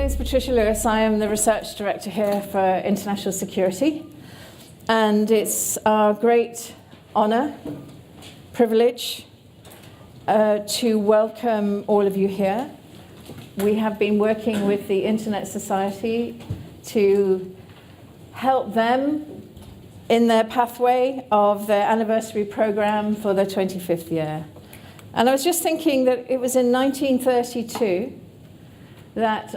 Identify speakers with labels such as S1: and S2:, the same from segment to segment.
S1: name's Patricia Lewis. I am the Research Director here for International Security. And it's our great honour, privilege, to welcome all of you here. We have been working with the Internet Society to help them in their pathway of their anniversary program for their 25th year. And I was just thinking that it was in 1932 that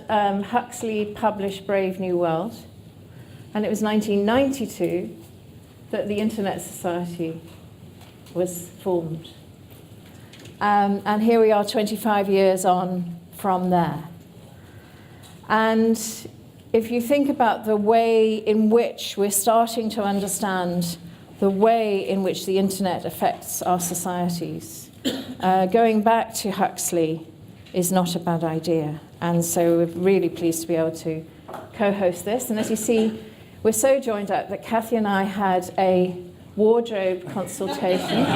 S1: Huxley published Brave New World, and it was 1992 that the Internet Society was formed. And here we are 25 years on from there. And if you think about the way in which we're starting to understand the way in which the internet affects our societies, going back to Huxley is not a bad idea. And so we're really pleased to be able to co-host this. And as you see, we're so joined up that Kathy and I had a wardrobe consultation.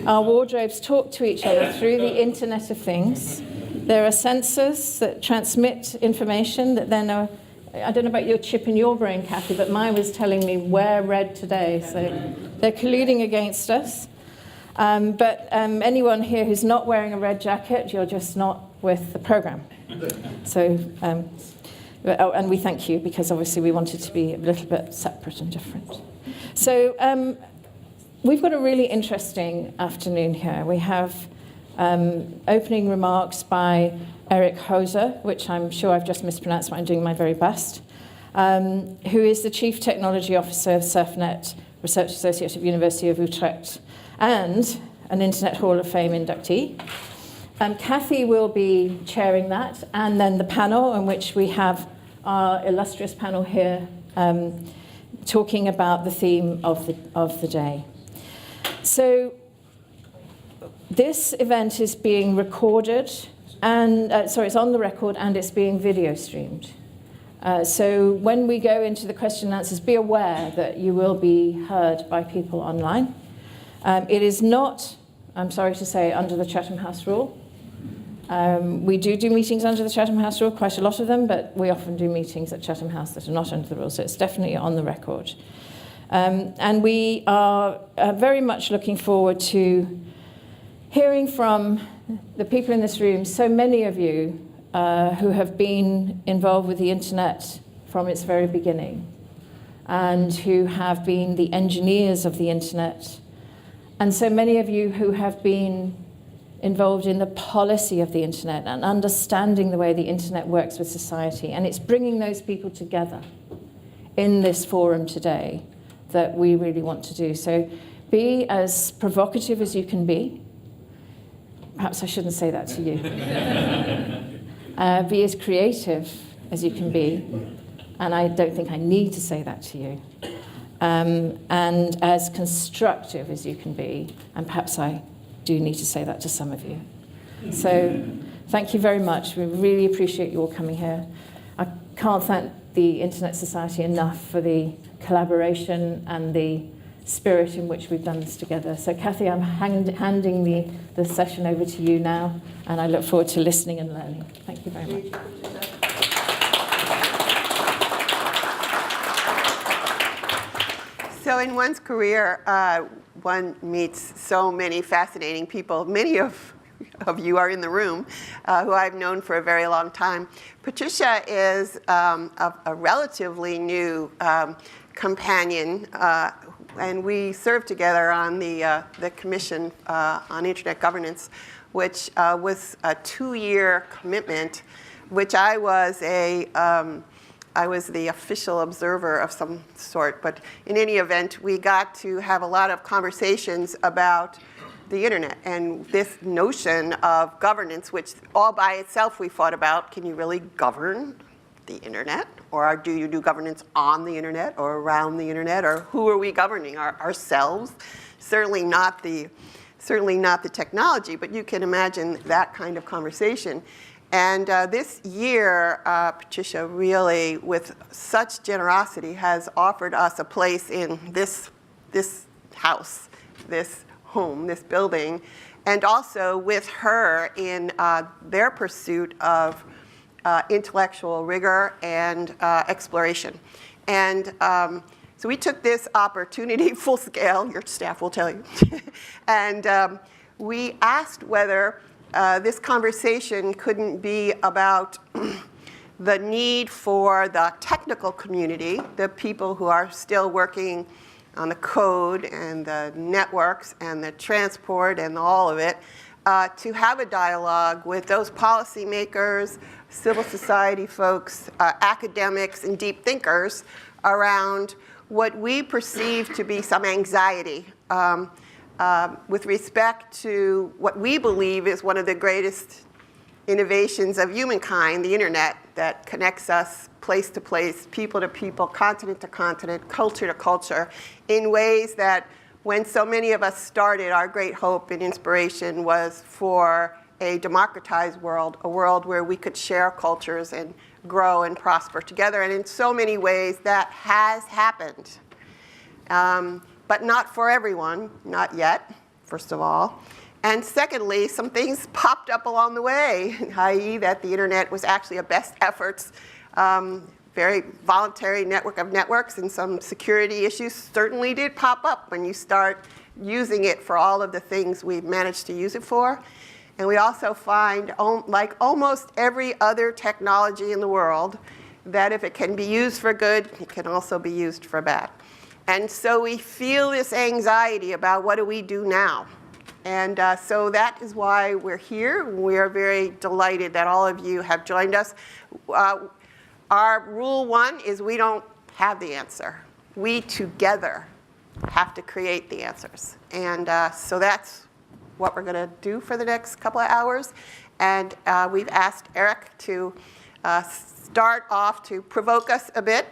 S1: Our wardrobes talk to each other through the Internet of Things. There are sensors that transmit information that then are, I don't know about your chip in your brain, Kathy, but mine was telling me wear red today. So they're colluding against us. But anyone here who's not wearing a red jacket, you're just not with the program. So, and we thank you, because obviously we wanted to be a little bit separate and different. So we've got a really interesting afternoon here. We have opening remarks by Eric Hoser, which I'm sure I've just mispronounced, but I'm doing my very best, who is the Chief Technology Officer of SurfNet Research Associate of University of Utrecht, and an Internet Hall of Fame inductee. Kathy will be chairing that, and then the panel in which we have our illustrious panel here talking about the theme of the day. So this event is being recorded, and it's on the record, and it's being video streamed. So when we go into the question and answers, be aware that you will be heard by people online. It is not, I'm sorry to say, under the Chatham House rule. We do meetings under the Chatham House rule, quite a lot of them, but we often do meetings at Chatham House that are not under the rule, so it's definitely on the record. And we are very much looking forward to hearing from the people in this room, so many of you who have been involved with the internet from its very beginning, and who have been the engineers of the internet, and so many of you who have been involved in the policy of the internet and understanding the way the internet works with society. And it's bringing those people together in this forum today that we really want to do. So be as provocative as you can be. Perhaps I shouldn't say that to you. Be as creative as you can be. And I don't think I need to say that to you. And as constructive as you can be. And perhaps I do need to say that to some of you. So thank you very much. We really appreciate you all coming here. I can't thank the Internet Society enough for the collaboration and the spirit in which we've done this together. So Kathy, I'm handing the session over to you now, and I look forward to listening and learning. Thank you very much.
S2: So in one's career, one meets so many fascinating people. Many of you are in the room who I've known for a very long time. Patricia is a relatively new companion, and we served together on the Commission on Internet Governance, which was a 2-year commitment, which I was the official observer of some sort, but in any event, we got to have a lot of conversations about the internet and this notion of governance, which all by itself we thought about. Can you really govern the internet? Or do you do governance on the internet or around the internet? Or who are we governing? Ourselves? Certainly not the technology, but you can imagine that kind of conversation. And this year, Patricia really, with such generosity, has offered us a place in this house, this home, this building, and also with her in their pursuit of intellectual rigor and exploration. And so we took this opportunity full scale, your staff will tell you, and we asked whether this conversation couldn't be about the need for the technical community, the people who are still working on the code and the networks and the transport and all of it, to have a dialogue with those policymakers, civil society folks, academics, and deep thinkers around what we perceive to be some anxiety with respect to what we believe is one of the greatest innovations of humankind, the internet, that connects us place to place, people to people, continent to continent, culture to culture, in ways that when so many of us started, our great hope and inspiration was for a democratized world, a world where we could share cultures and grow and prosper together. And in so many ways, that has happened. But not for everyone, not yet, first of all. And secondly, some things popped up along the way, i.e. that the internet was actually a best efforts, very voluntary network of networks, and some security issues certainly did pop up when you start using it for all of the things we've managed to use it for. And we also find, like almost every other technology in the world, that if it can be used for good, it can also be used for bad. And so we feel this anxiety about what do we do now? And so that is why we're here. We are very delighted that all of you have joined us. Our rule one is we don't have the answer. We together have to create the answers. And so that's what we're going to do for the next couple of hours. And we've asked Eric to start off to provoke us a bit.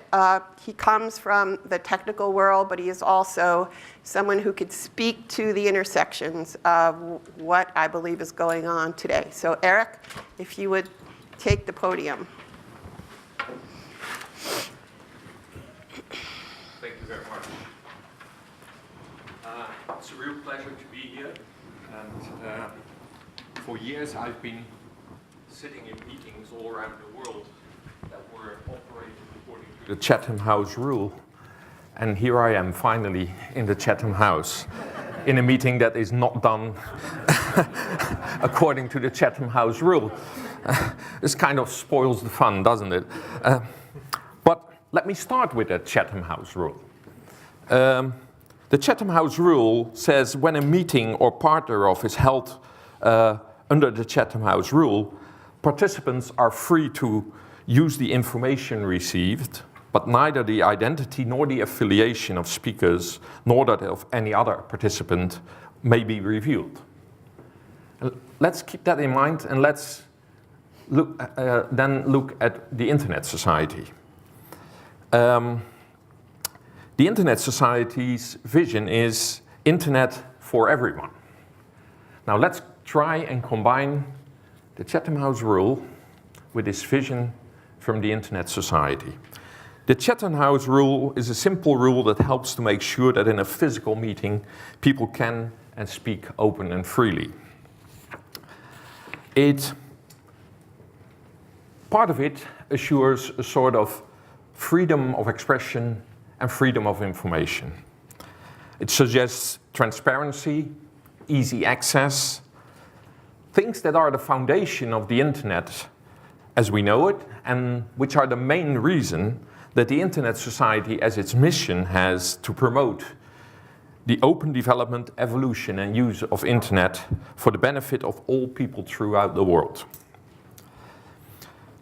S2: He comes from the technical world, but he is also someone who could speak to the intersections of what I believe is going on today. So Eric, if you would take the podium.
S3: Thank you very much. It's a real pleasure to be here. And for years I've been sitting in meetings all around the world that were operated according to the Chatham House rule. And here I am finally in the Chatham House in a meeting that is not done according to the Chatham House rule. This kind of spoils the fun, doesn't it? But let me start with the Chatham House rule. The Chatham House rule says when a meeting or part thereof is held under the Chatham House rule, participants are free to use the information received, but neither the identity nor the affiliation of speakers nor that of any other participant may be revealed. Let's keep that in mind, and let's then look at the Internet Society. The Internet Society's vision is Internet for everyone. Now let's try and combine the Chatham House rule with this vision from the Internet Society. The Chatham House rule is a simple rule that helps to make sure that in a physical meeting people can and speak open and freely. Part of it assures a sort of freedom of expression and freedom of information. It suggests transparency, easy access, things that are the foundation of the internet as we know it, and which are the main reason that the Internet Society as its mission has to promote the open development, evolution, and use of internet for the benefit of all people throughout the world.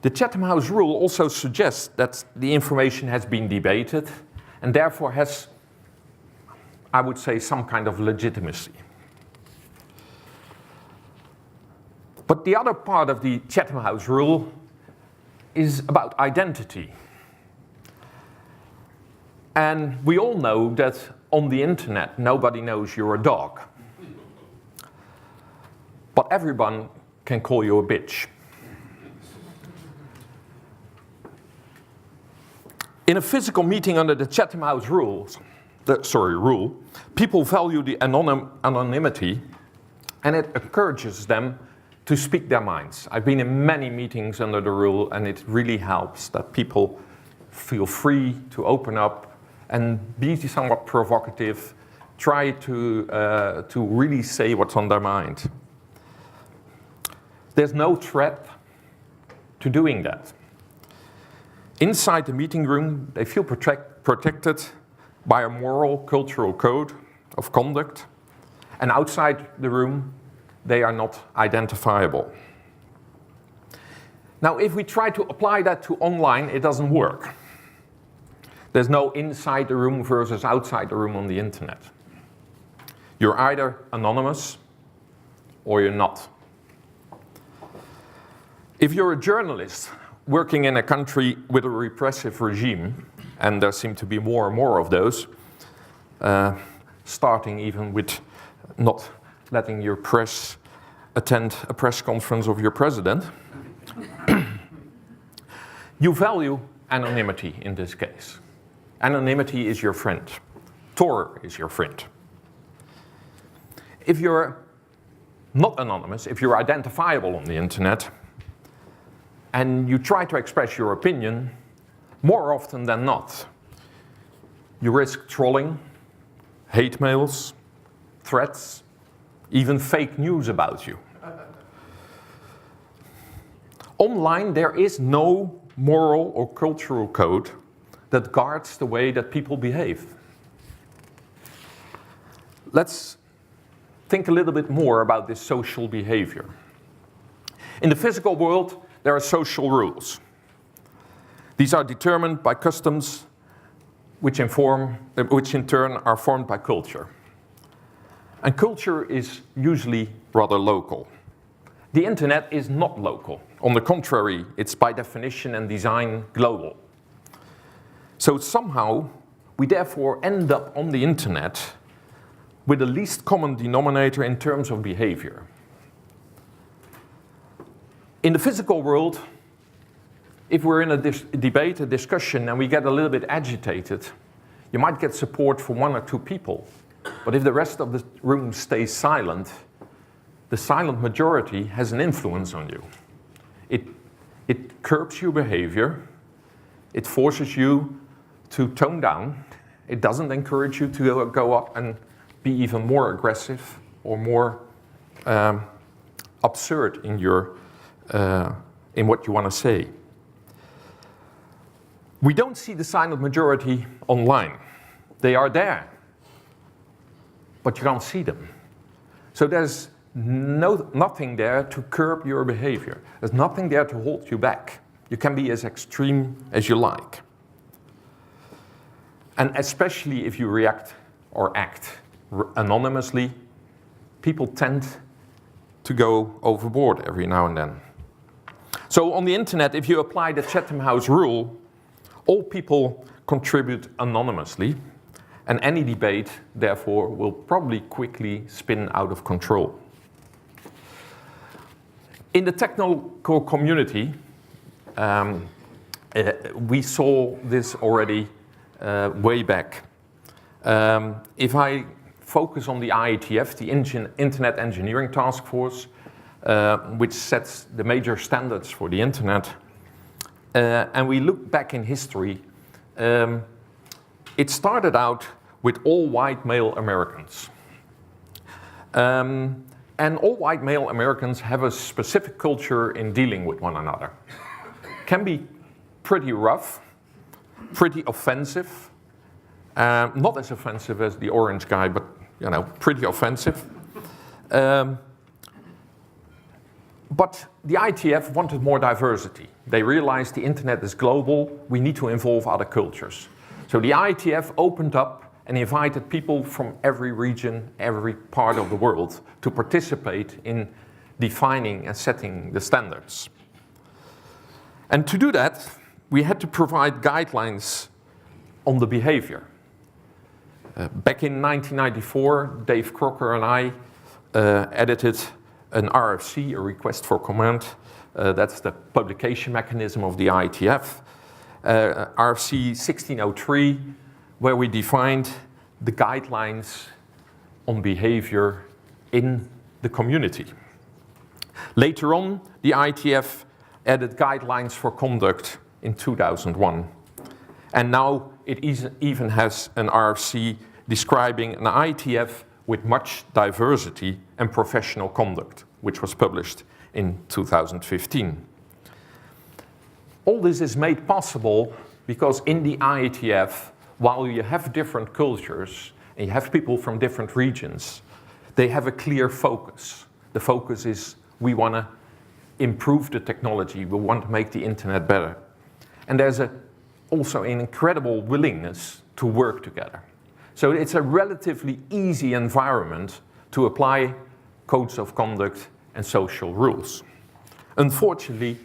S3: The Chatham House rule also suggests that the information has been debated and therefore has, I would say, some kind of legitimacy. But the other part of the Chatham House rule is about identity. And we all know that on the internet nobody knows you're a dog. But everyone can call you a bitch. In a physical meeting under the Chatham House rule, people value the anonymity, and it encourages them to speak their minds. I've been in many meetings under the rule, and it really helps that people feel free to open up and be somewhat provocative, try to really say what's on their mind. There's no threat to doing that. Inside the meeting room, they feel protected by a moral, cultural code of conduct, and outside the room, they are not identifiable. Now, if we try to apply that to online, it doesn't work. There's no inside the room versus outside the room on the internet. You're either anonymous or you're not. If you're a journalist working in a country with a repressive regime, and there seem to be more and more of those, starting even with not letting your press attend a press conference of your president, you value anonymity in this case. Anonymity is your friend. Tor is your friend. If you're not anonymous, if you're identifiable on the internet, and you try to express your opinion, more often than not, you risk trolling, hate mails, threats, even fake news about you. Online, there is no moral or cultural code that guards the way that people behave. Let's think a little bit more about this social behavior. In the physical world, there are social rules. These are determined by customs, which in turn are formed by culture. And culture is usually rather local. The internet is not local. On the contrary, it's by definition and design global. So somehow, we therefore end up on the internet with the least common denominator in terms of behavior. In the physical world, if we're in a debate, a discussion, and we get a little bit agitated, you might get support from one or two people. But if the rest of the room stays silent, the silent majority has an influence on you. It curbs your behavior. It forces you to tone down. It doesn't encourage you to go up and be even more aggressive or more absurd in in what you want to say. We don't see the silent majority online. They are there, but you can't see them. So there's nothing there to curb your behavior. There's nothing there to hold you back. You can be as extreme as you like. And especially if you react or act anonymously, people tend to go overboard every now and then. So on the internet, if you apply the Chatham House rule, all people contribute anonymously, and any debate, therefore, will probably quickly spin out of control. In the technical community, we saw this already way back. If I focus on the IETF, the Internet Engineering Task Force, which sets the major standards for the internet, and we look back in history, it started out with all white male Americans. And all white male Americans have a specific culture in dealing with one another. Can be pretty rough, pretty offensive, not as offensive as the orange guy, but pretty offensive. But the IETF wanted more diversity. They realized the internet is global, we need to involve other cultures. So the IETF opened up and invited people from every region, every part of the world to participate in defining and setting the standards. And to do that, we had to provide guidelines on the behavior. Back in 1994, Dave Crocker and I edited an RFC, a request for comment. That's the publication mechanism of the IETF. RFC 1603, where we defined the guidelines on behavior in the community. Later on, the IETF added guidelines for conduct in 2001. And now it even has an RFC describing an IETF with much diversity and professional conduct, which was published in 2015. All this is made possible because in the IETF, while you have different cultures and you have people from different regions, they have a clear focus. The focus is we want to improve the technology, we want to make the internet better. And there's also an incredible willingness to work together. So it's a relatively easy environment to apply codes of conduct and social rules. Unfortunately,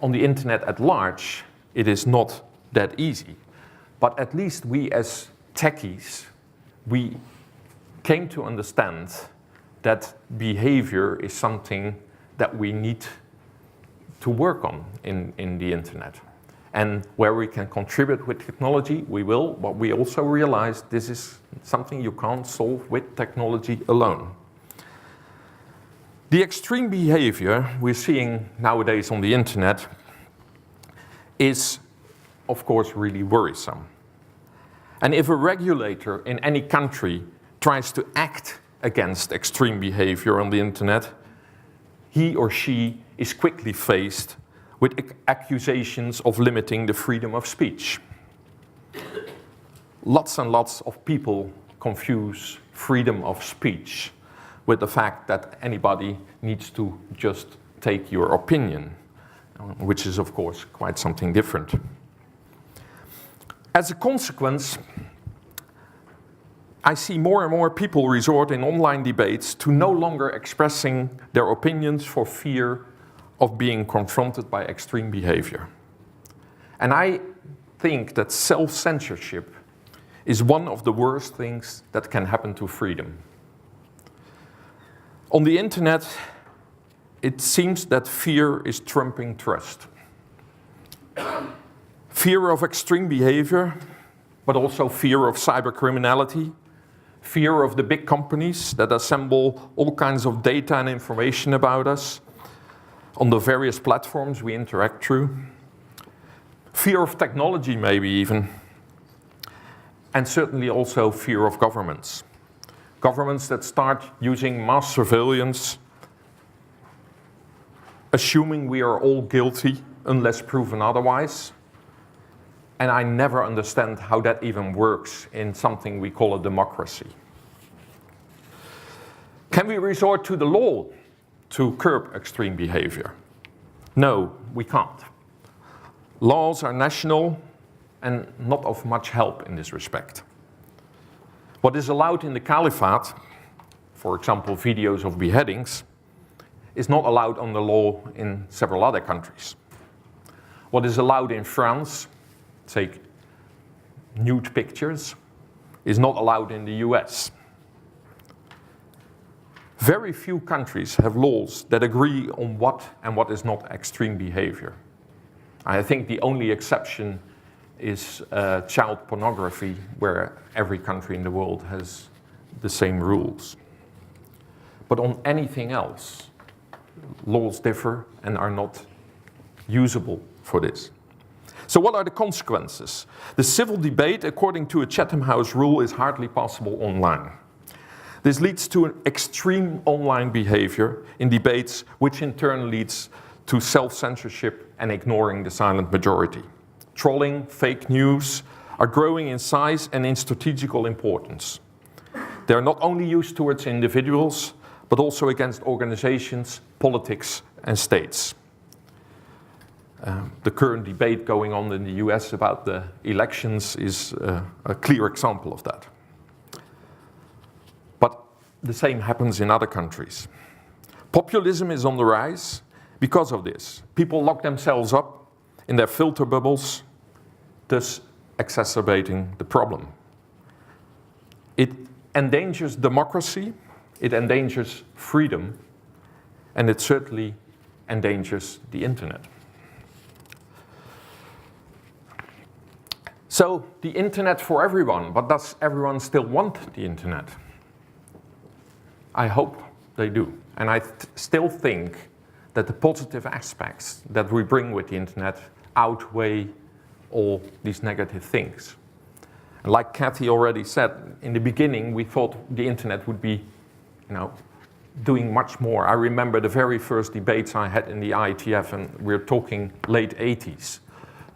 S3: on the internet at large, it is not that easy. But at least we as techies, we came to understand that behavior is something that we need to work on in the internet. And where we can contribute with technology, we will, but we also realize this is something you can't solve with technology alone. The extreme behavior we're seeing nowadays on the internet is, of course, really worrisome. And if a regulator in any country tries to act against extreme behavior on the internet, he or she is quickly faced with accusations of limiting the freedom of speech. Lots and lots of people confuse freedom of speech with the fact that anybody needs to just take your opinion, which is, of course, quite something different. As a consequence, I see more and more people resort in online debates to no longer expressing their opinions for fear of being confronted by extreme behavior. And I think that self-censorship is one of the worst things that can happen to freedom. On the internet, it seems that fear is trumping trust. Fear of extreme behavior, but also fear of cybercriminality, fear of the big companies that assemble all kinds of data and information about us on the various platforms we interact through, fear of technology maybe even, and certainly also fear of governments. Governments that start using mass surveillance, assuming we are all guilty unless proven otherwise. And I never understand how that even works in something we call a democracy. Can we resort to the law to curb extreme behavior? No, we can't. Laws are national and not of much help in this respect. What is allowed in the Caliphate, for example, videos of beheadings, is not allowed under law in several other countries. What is allowed in France, take nude pictures, is not allowed in the US. Very few countries have laws that agree on what and what is not extreme behavior. I think the only exception is child pornography, where every country in the world has the same rules. But on anything else, laws differ and are not usable for this. So what are the consequences? The civil debate, according to a Chatham House rule, is hardly possible online. This leads to an extreme online behavior in debates, which in turn leads to self-censorship and ignoring the silent majority. Trolling, fake news are growing in size and in strategical importance. They are not only used towards individuals, but also against organizations, politics, and states. The current debate going on in the US about the elections is a clear example of that. But the same happens in other countries. Populism is on the rise because of this. People lock themselves up in their filter bubbles, thus exacerbating the problem. It endangers democracy, it endangers freedom, and it certainly endangers the internet. So, the internet for everyone, but does everyone still want the internet? I hope they do. And I still think that the positive aspects that we bring with the internet outweigh all these negative things. And like Kathy already said, in the beginning we thought the internet would be, doing much more. I remember the very first debates I had in the IETF, and we're talking late 80s,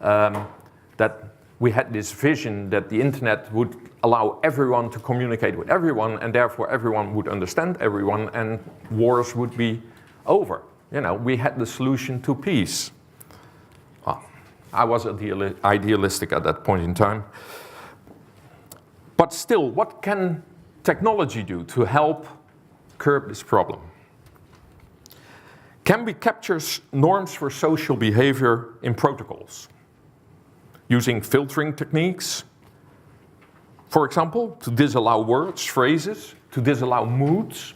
S3: that we had this vision that the internet would allow everyone to communicate with everyone, and therefore everyone would understand everyone, and wars would be over. We had the solution to peace. Well, I was idealistic at that point in time. But still, what can technology do to help curb this problem? Can we capture norms for social behavior in protocols? Using filtering techniques, for example, to disallow words, phrases, to disallow moods.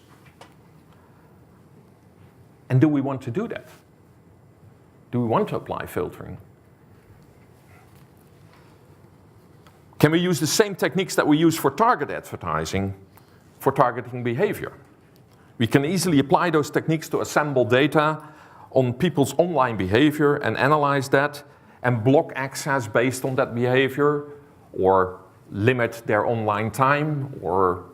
S3: And do we want to do that? Do we want to apply filtering? Can we use the same techniques that we use for target advertising for targeting behavior? We can easily apply those techniques to assemble data on people's online behavior and analyze that and block access based on that behavior, or limit their online time, or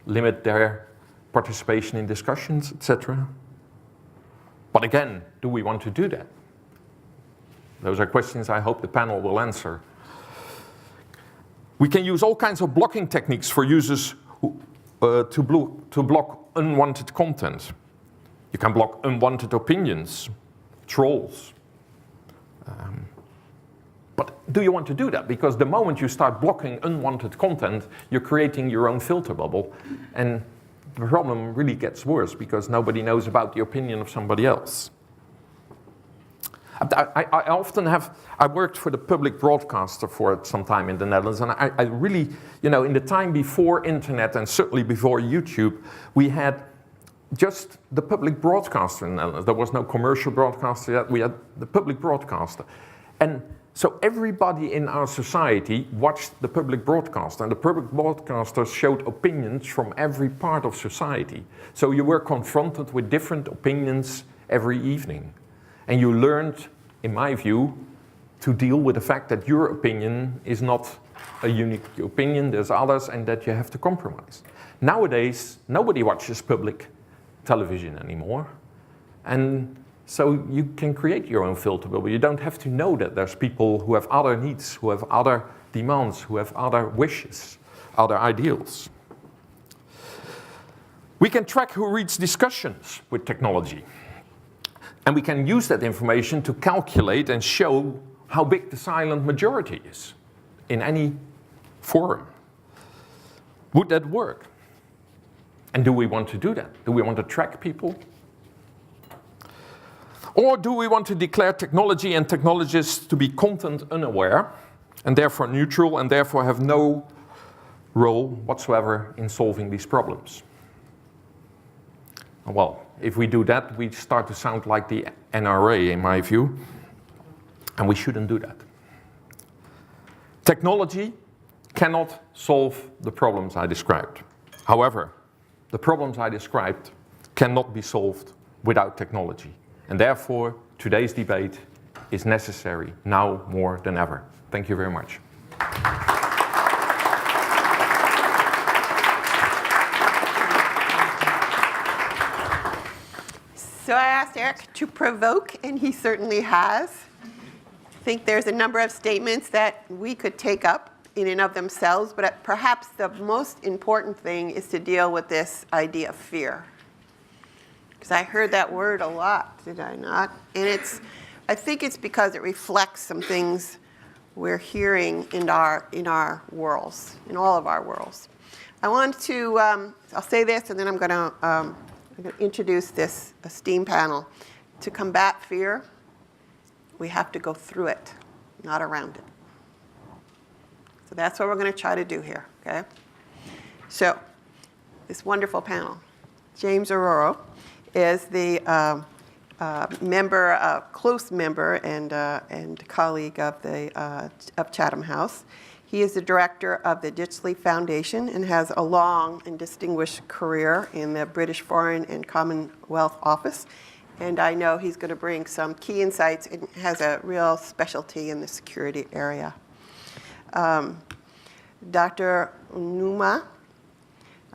S3: limit their participation in discussions, etc. But again, do we want to do that? Those are questions I hope the panel will answer. We can use all kinds of blocking techniques for users to block unwanted content. You can block unwanted opinions, trolls. But do you want to do that? Because the moment you start blocking unwanted content, you're creating your own filter bubble. And the problem really gets worse because nobody knows about the opinion of somebody else. I often I worked for the public broadcaster for some time in the Netherlands, and I really, in the time before internet and certainly before YouTube, we had just the public broadcaster in the Netherlands. There was no commercial broadcaster yet, we had the public broadcaster. And so everybody in our society watched the public broadcaster, and the public broadcaster showed opinions from every part of society. So you were confronted with different opinions every evening. And you learned, in my view, to deal with the fact that your opinion is not a unique opinion, there's others, and that you have to compromise. Nowadays, nobody watches public television anymore. And so you can create your own filter bubble. You don't have to know that there's people who have other needs, who have other demands, who have other wishes, other ideals. We can track who reads discussions with technology. And we can use that information to calculate and show how big the silent majority is in any forum. Would that work? And do we want to do that? Do we want to track people? Or do we want to declare technology and technologists to be content unaware and therefore neutral and therefore have no role whatsoever in solving these problems? Well, if we do that, we start to sound like the NRA, in my view, and we shouldn't do that. Technology cannot solve the problems I described. However, the problems I described cannot be solved without technology, and therefore today's debate is necessary now more than ever. Thank you very much.
S2: So I asked Eric to provoke, and he certainly has. I think there's a number of statements that we could take up in and of themselves, but perhaps the most important thing is to deal with this idea of fear. Because I heard that word a lot, did I not? And I think it's because it reflects some things we're hearing in our worlds, in all of our worlds. I want to, I'll say this, and then I'm going to introduce this esteemed panel. To combat fear, we have to go through it, not around it. So that's what we're going to try to do here, okay? So this wonderful panel. James Aroro is the close member and colleague of Chatham House. He is the director of the Ditchley Foundation and has a long and distinguished career in the British Foreign and Commonwealth Office. And I know he's going to bring some key insights and has a real specialty in the security area. Dr. Numa,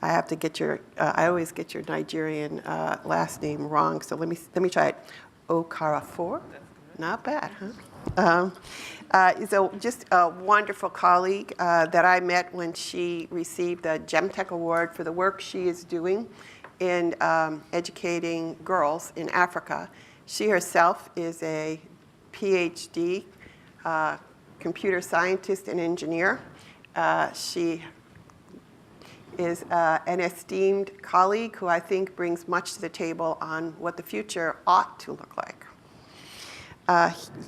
S2: I have to get your, I always get your Nigerian last name wrong, so let me try it. Okarafor, not bad, huh? Is just a wonderful colleague that I met when she received the GemTech Award for the work she is doing in educating girls in Africa. She herself is a PhD computer scientist and engineer. She is an esteemed colleague who I think brings much to the table on what the future ought to look like.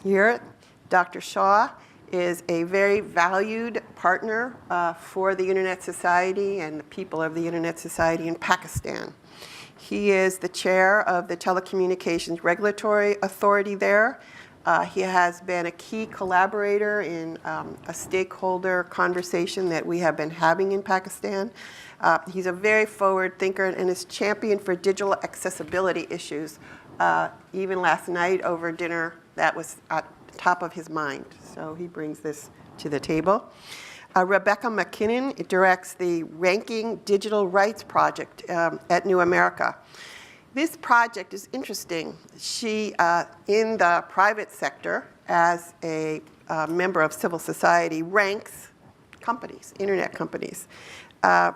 S2: Here, Dr. Shaw is a very valued partner for the Internet Society and the people of the Internet Society in Pakistan. He is the chair of the Telecommunications Regulatory Authority there. He has been a key collaborator in a stakeholder conversation that we have been having in Pakistan. He's a very forward thinker and is champion for digital accessibility issues. Even last night over dinner, that was at the top of his mind. So he brings this to the table. Rebecca McKinnon directs the Ranking Digital Rights Project at New America. This project is interesting. She, in the private sector, as a member of civil society, ranks companies, internet companies,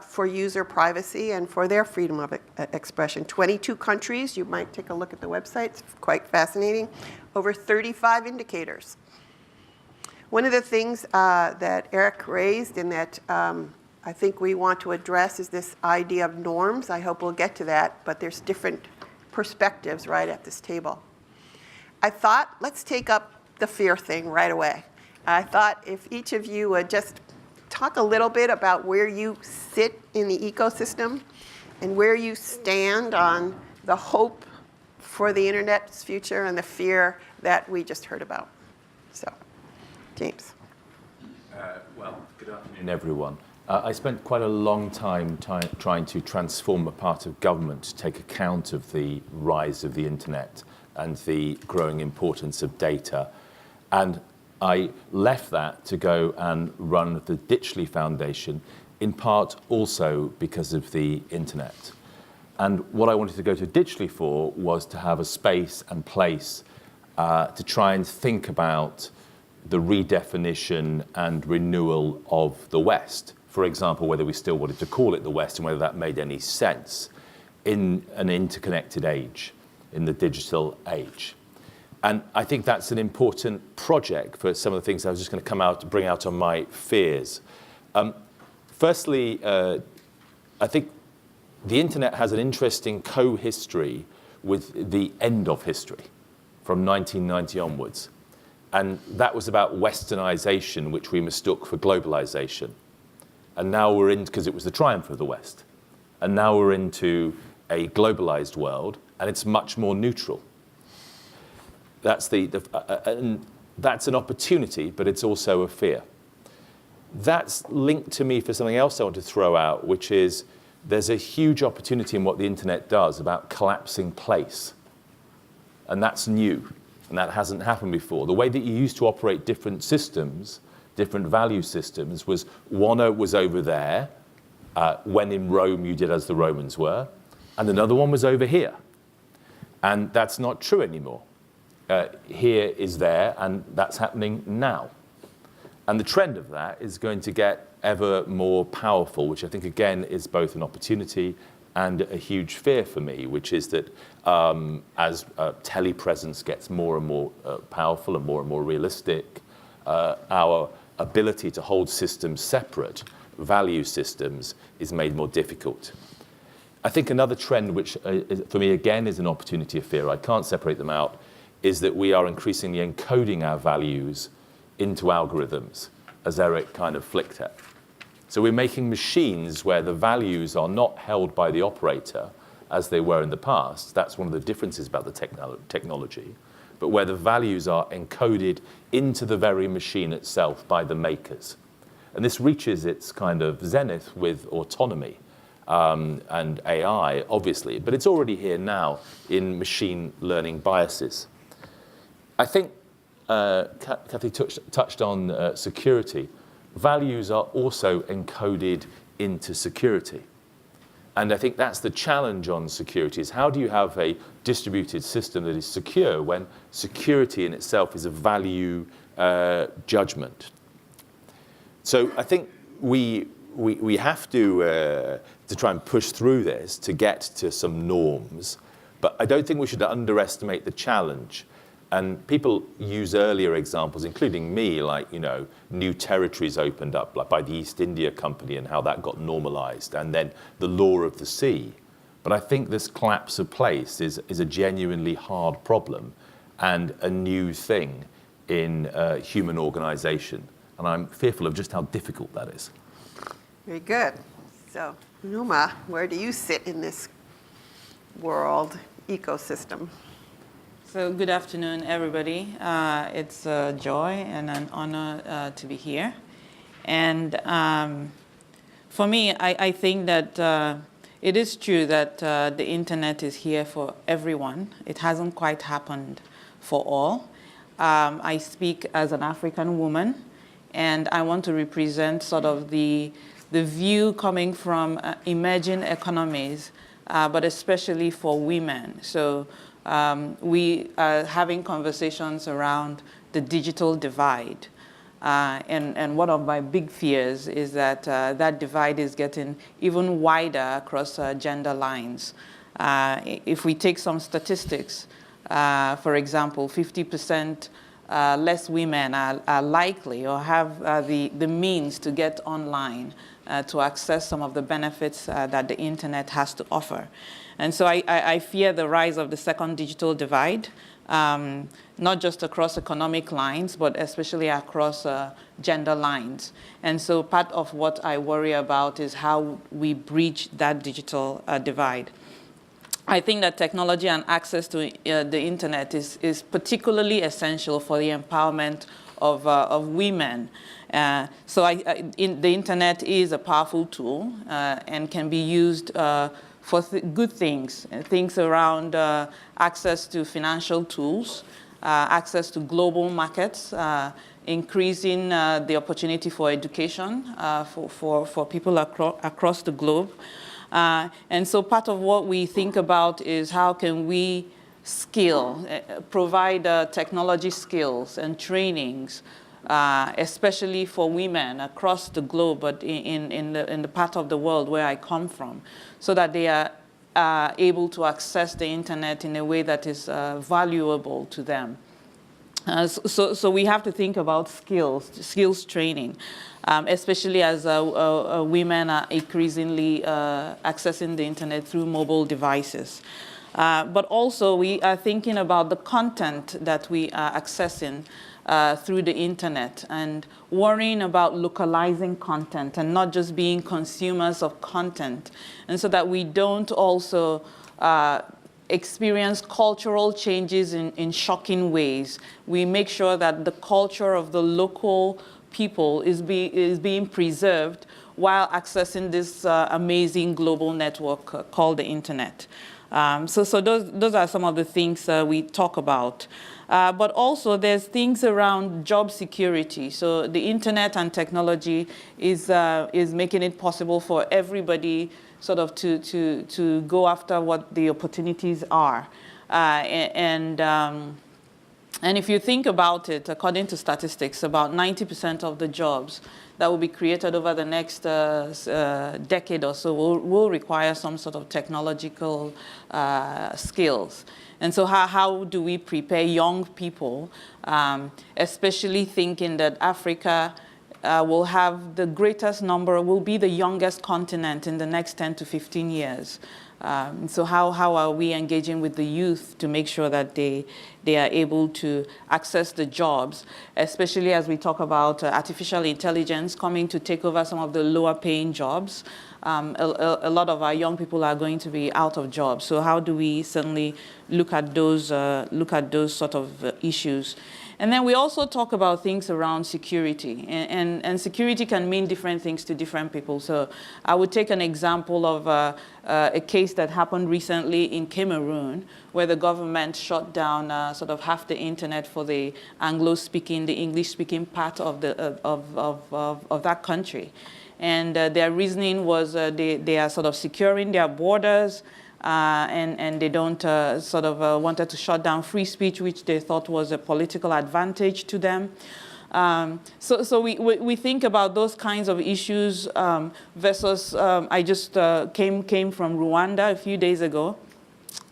S2: for user privacy and for their freedom of expression. 22 countries, you might take a look at the website, it's quite fascinating. Over 35 indicators. One of the things that Eric raised and that I think we want to address is this idea of norms. I hope we'll get to that, but there's different perspectives right at this table. I thought, let's take up the fear thing right away. I thought if each of you would just talk a little bit about where you sit in the ecosystem and where you stand on the hope for the Internet's future and the fear that we just heard about. So, James.
S4: Well, good afternoon, everyone. I spent quite a long time trying to transform a part of government to take account of the rise of the internet and the growing importance of data. And I left that to go and run the Ditchley Foundation, in part also because of the internet. And what I wanted to go to Ditchley for was to have a space and place to try and think about the redefinition and renewal of the West. For example, whether we still wanted to call it the West and whether that made any sense in an interconnected age, in the digital age. And I think that's an important project for some of the things I was just going to bring out on my fears. Firstly, I think the internet has an interesting co-history with the end of history from 1990 onwards. And that was about westernization, which we mistook for globalization. And now we're in, because it was the triumph of the West. And now we're into a globalized world, and it's much more neutral. That's and that's an opportunity, but it's also a fear. That's linked to me for something else I want to throw out, which is there's a huge opportunity in what the internet does about collapsing place. And that's new, and that hasn't happened before. The way that you used to operate different systems, different value systems, was one was over there, when in Rome you did as the Romans were, and another one was over here. And that's not true anymore. Here is there, and that's happening now. And the trend of that is going to get ever more powerful, which I think, again, is both an opportunity and a huge fear for me, which is that as telepresence gets more and more powerful and more realistic, our ability to hold systems separate, value systems, is made more difficult. I think another trend, which for me, again, is an opportunity of fear, I can't separate them out, is that we are increasingly encoding our values into algorithms, as Eric kind of flicked at. So we're making machines where the values are not held by the operator as they were in the past. That's one of the differences about the technology. But where the values are encoded into the very machine itself by the makers. And this reaches its kind of zenith with autonomy. and AI, obviously, but it's already here now in machine learning biases. I think Kathy touched on security. Values are also encoded into security. And I think that's the challenge on security, is how do you have a distributed system that is secure when security in itself is a value judgment. So I think we have to try and push through this to get to some norms, but I don't think we should underestimate the challenge. And people use earlier examples, including me, like, new territories opened up, like by the East India Company and how that got normalized, and then the law of the sea. But I think this collapse of place is a genuinely hard problem and a new thing in human organization. And I'm fearful of just how difficult that is.
S2: Very good. So, Numa, where do you sit in this world ecosystem?
S5: So good afternoon, everybody. It's a joy and an honor to be here. And for me, I think that it is true that the internet is here for everyone. It hasn't quite happened for all. I speak as an African woman, and I want to represent sort of the view coming from emerging economies, but especially for women. So we are having conversations around the digital divide. And one of my big fears is that that divide is getting even wider across gender lines. If we take some statistics, for example, 50% less women are likely or have the means to get online to access some of the benefits that the internet has to offer. And so I fear the rise of the second digital divide, not just across economic lines, but especially across gender lines. And so part of what I worry about is how we bridge that digital divide. I think that technology and access to the internet is particularly essential for the empowerment of women. So the internet is a powerful tool and can be used for good things around access to financial tools, access to global markets, increasing the opportunity for education for people across the globe. And so part of what we think about is how can we provide technology skills and trainings, especially for women across the globe, but in the part of the world where I come from, so that they are able to access the internet in a way that is valuable to them. So we have to think about skills training, especially as women are increasingly accessing the internet through mobile devices. But also we are thinking about the content that we are accessing through the internet and worrying about localizing content and not just being consumers of content. And so that we don't also experience cultural changes in shocking ways. We make sure that the culture of the local people is being preserved while accessing this amazing global network called the internet. So those are some of the things we talk about. But also there's things around job security. So the internet and technology is making it possible for everybody sort of to go after what the opportunities are. And if you think about it, according to statistics, about 90% of the jobs that will be created over the next decade or so will require some sort of technological skills. And so how do we prepare young people, especially thinking that Africa will have the greatest number, will be the youngest continent in the next 10 to 15 years. So how are we engaging with the youth to make sure that they are able to access the jobs, especially as we talk about artificial intelligence coming to take over some of the lower paying jobs. A lot of our young people are going to be out of jobs. So how do we certainly look at those sort of issues? And then we also talk about things around security. And security can mean different things to different people. So I would take an example of a case that happened recently in Cameroon, where the government shut down sort of half the internet for the Anglo-speaking, the English-speaking part of that country. And their reasoning was they are sort of securing their borders, and they don't wanted to shut down free speech, which they thought was a political advantage to them. So we think about those kinds of issues versus I just came from Rwanda a few days ago,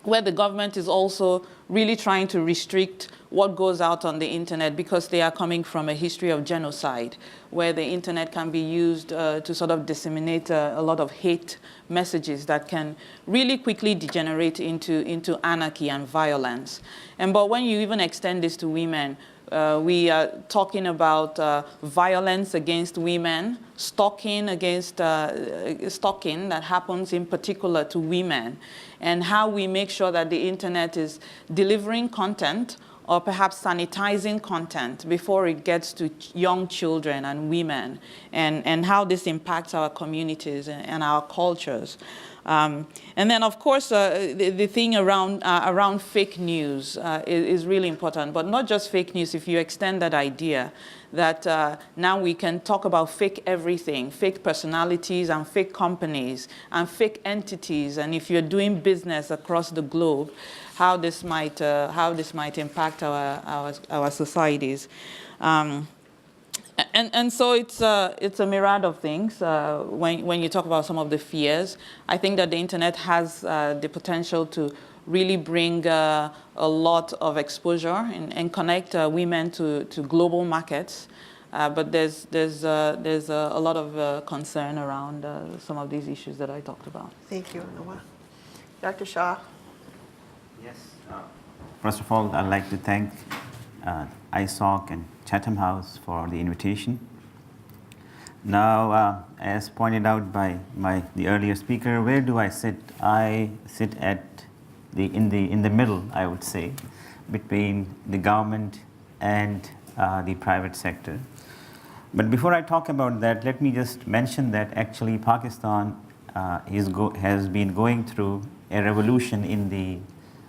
S5: where the government is also really trying to restrict what goes out on the internet because they are coming from a history of genocide, where the internet can be used to sort of disseminate a lot of hate messages that can really quickly degenerate into anarchy and violence. But when you even extend this to women, we are talking about violence against women, stalking that happens in particular to women, and how we make sure that the internet is delivering content or perhaps sanitizing content before it gets to young children and women, and how this impacts our communities and our cultures. And then, of course, the thing around fake news is really important, but not just fake news. If you extend that idea, that now we can talk about fake everything, fake personalities and fake companies and fake entities, and if you're doing business across the globe, how this might impact our societies. And so it's a myriad of things. When you talk about some of the fears, I think that the internet has the potential to really bring a lot of exposure and connect women to global markets. But there's a lot of concern around some of these issues that I talked about.
S2: Thank you, Noah. Dr. Shaw.
S6: Yes. First of all, I'd like to thank ISOC and Chatham House for the invitation. Now, as pointed out by the earlier speaker, where do I sit? I sit in the middle, I would say, between the government and the private sector. But before I talk about that, let me just mention that actually Pakistan has been going through a revolution in the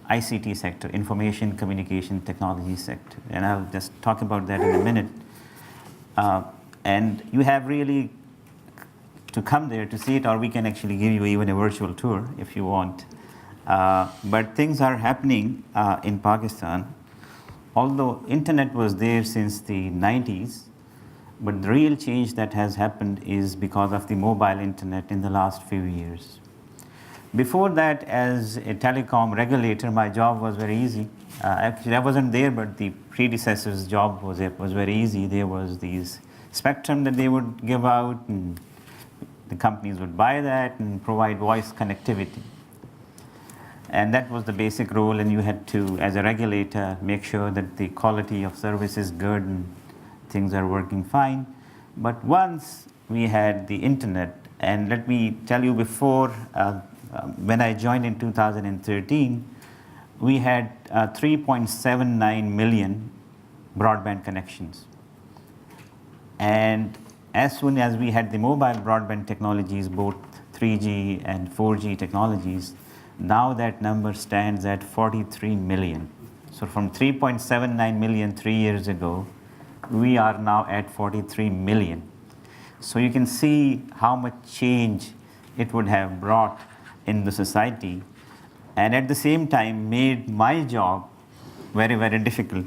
S6: ICT sector, information communication technology sector, and I'll just talk about that in a minute. And you have really to come there to see it, or we can actually give you even a virtual tour if you want. But things are happening in Pakistan. Although internet was there since the 90s, but the real change that has happened is because of the mobile internet in the last few years. Before that, as a telecom regulator, my job was very easy. Actually, I wasn't there, but the predecessor's job was very easy. There was these spectrum that they would give out, and the companies would buy that and provide voice connectivity. And that was the basic role, and you had to, as a regulator, make sure that the quality of service is good and things are working fine. But once we had the internet, and let me tell you before, when I joined in 2013, we had 3.79 million broadband connections. And as soon as we had the mobile broadband technologies, both 3G and 4G technologies, now that number stands at 43 million. So from 3.79 million 3 years ago, we are now at 43 million. So you can see how much change it would have brought in the society, and at the same time made my job very, very difficult.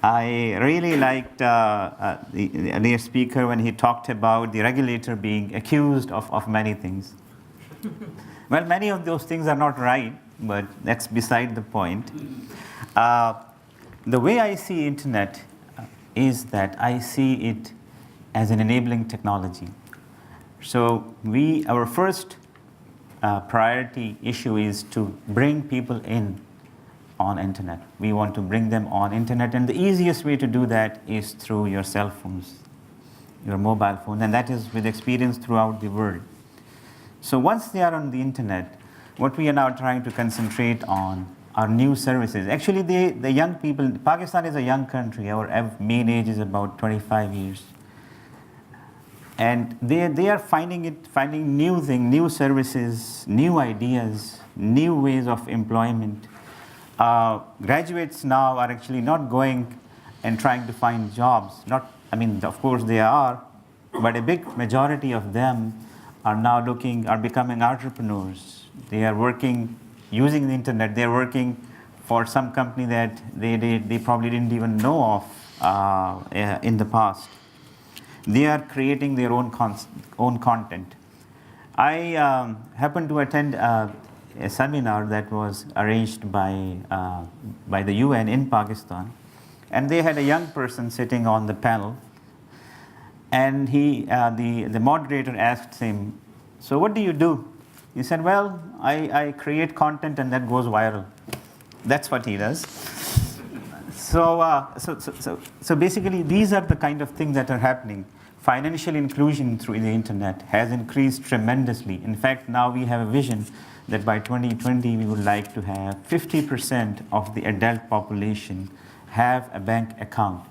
S6: I really liked the earlier speaker when he talked about the regulator being accused of many things. Well, many of those things are not right, but that's beside the point. The way I see internet is that I see it as an enabling technology. So our first priority issue is to bring people in on internet. We want to bring them on internet, and the easiest way to do that is through your cell phones, your mobile phone, and that is with experience throughout the world. So once they are on the internet, what we are now trying to concentrate on are new services. Actually, the young people, Pakistan is a young country. Our mean age is about 25 years. And they are finding new things, new services, new ideas, new ways of employment. Graduates now are actually not going and trying to find jobs. Of course they are, but a big majority of them are now becoming entrepreneurs. They are working using the internet. They're working for some company that they probably didn't even know of in the past. They are creating their own content. I happened to attend a seminar that was arranged by the UN in Pakistan, and they had a young person sitting on the panel, and the moderator asked him, "So what do you do?" He said, "Well, I create content and that goes viral." That's what he does. So basically, these are the kind of things that are happening. Financial inclusion through the internet has increased tremendously. In fact, now we have a vision that by 2020 we would like to have 50% of the adult population have a bank account.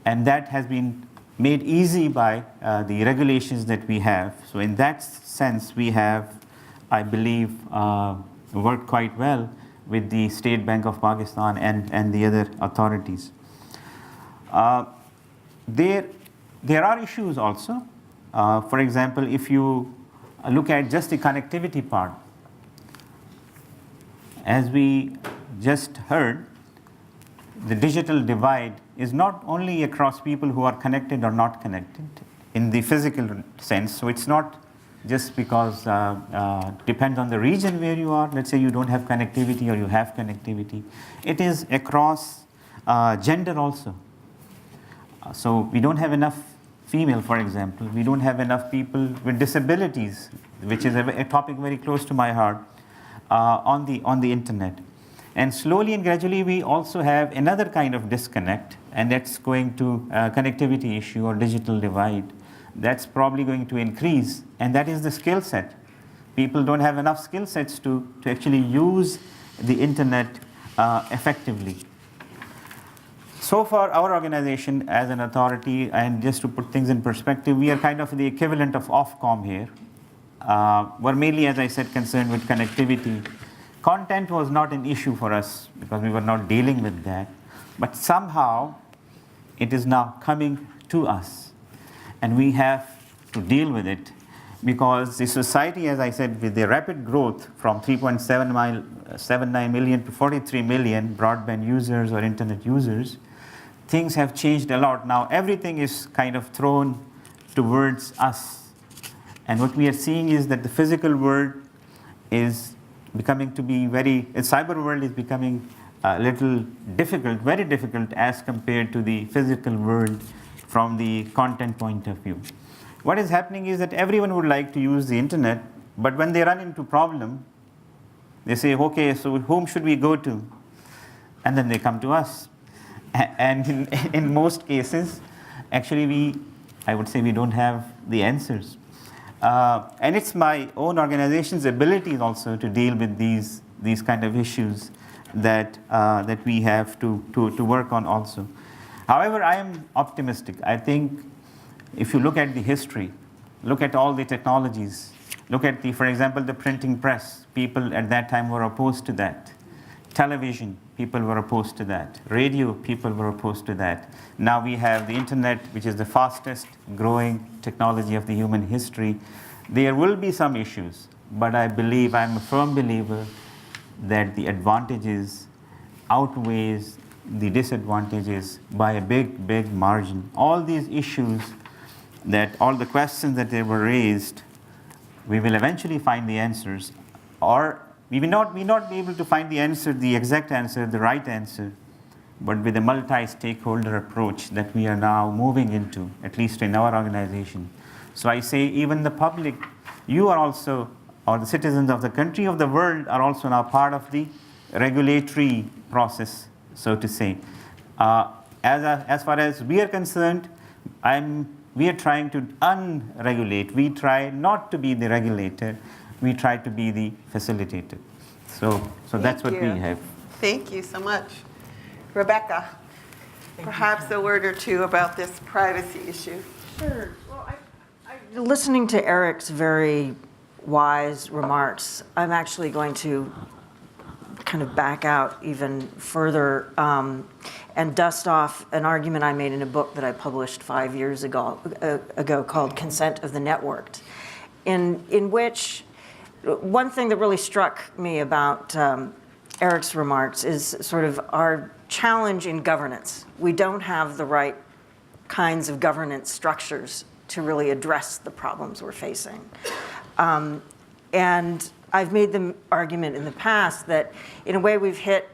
S6: And that has been made easy by the regulations that we have. So in that sense, we have, I believe, worked quite well with the State Bank of Pakistan and the other authorities. There are issues also. For example, if you look at just the connectivity part, as we just heard, the digital divide is not only across people who are connected or not connected in the physical sense. So it's not just because depends on the region where you are. Let's say you don't have connectivity or you have connectivity. It is across gender also. So we don't have enough female, for example. We don't have enough people with disabilities, which is a topic very close to my heart, on the internet. And slowly and gradually, we also have another kind of disconnect, and that's going to connectivity issue or digital divide. That's probably going to increase, and that is the skill set. People don't have enough skill sets to actually use the internet effectively. So far, our organization as an authority, and just to put things in perspective, we are kind of the equivalent of Ofcom here. We're mainly, as I said, concerned with connectivity. Content was not an issue for us because we were not dealing with that. But somehow, it is now coming to us. And we have to deal with it because the society, as I said, with the rapid growth from 3.79 million to 43 million broadband users or internet users, things have changed a lot. Now everything is kind of thrown towards us. And what we are seeing is that the physical world is becoming to be the cyber world is becoming a little difficult, very difficult as compared to the physical world from the content point of view. What is happening is that everyone would like to use the internet, but when they run into problem, they say, okay, so whom should we go to? And then they come to us. And in most cases, actually I would say we don't have the answers. And it's my own organization's abilities also to deal with these kind of issues that we have to work on also. However, I am optimistic. I think if you look at the history, look at all the technologies, look at for example, the printing press, people at that time were opposed to that. Television, people were opposed to that. Radio, people were opposed to that. Now we have the internet, which is the fastest growing technology of the human history. There will be some issues, but I'm a firm believer that the advantages outweighs the disadvantages by a big margin. All these issues, all the questions that they were raised, we will eventually find the answers, or we may not be able to find the answer, the exact answer, the right answer, but with a multi-stakeholder approach that we are now moving into, at least in our organization. So I say even the public, you are also, or the citizens of the country, of the world, are also now part of the regulatory process, so to say. As far as we are concerned, we are trying to unregulate. We try not to be the regulator. We try to be the facilitator. So that's what we have.
S2: Thank you so much. Rebecca, perhaps a word or two about this privacy issue.
S7: Sure. Well, listening to Eric's very wise remarks, I'm actually going to kind of back out even further and dust off an argument I made in a book that I published 5 years ago called Consent of the Networked, in which one thing that really struck me about Eric's remarks is sort of our challenge in governance. We don't have the right kinds of governance structures to really address the problems we're facing. And I've made the argument in the past that in a way we've hit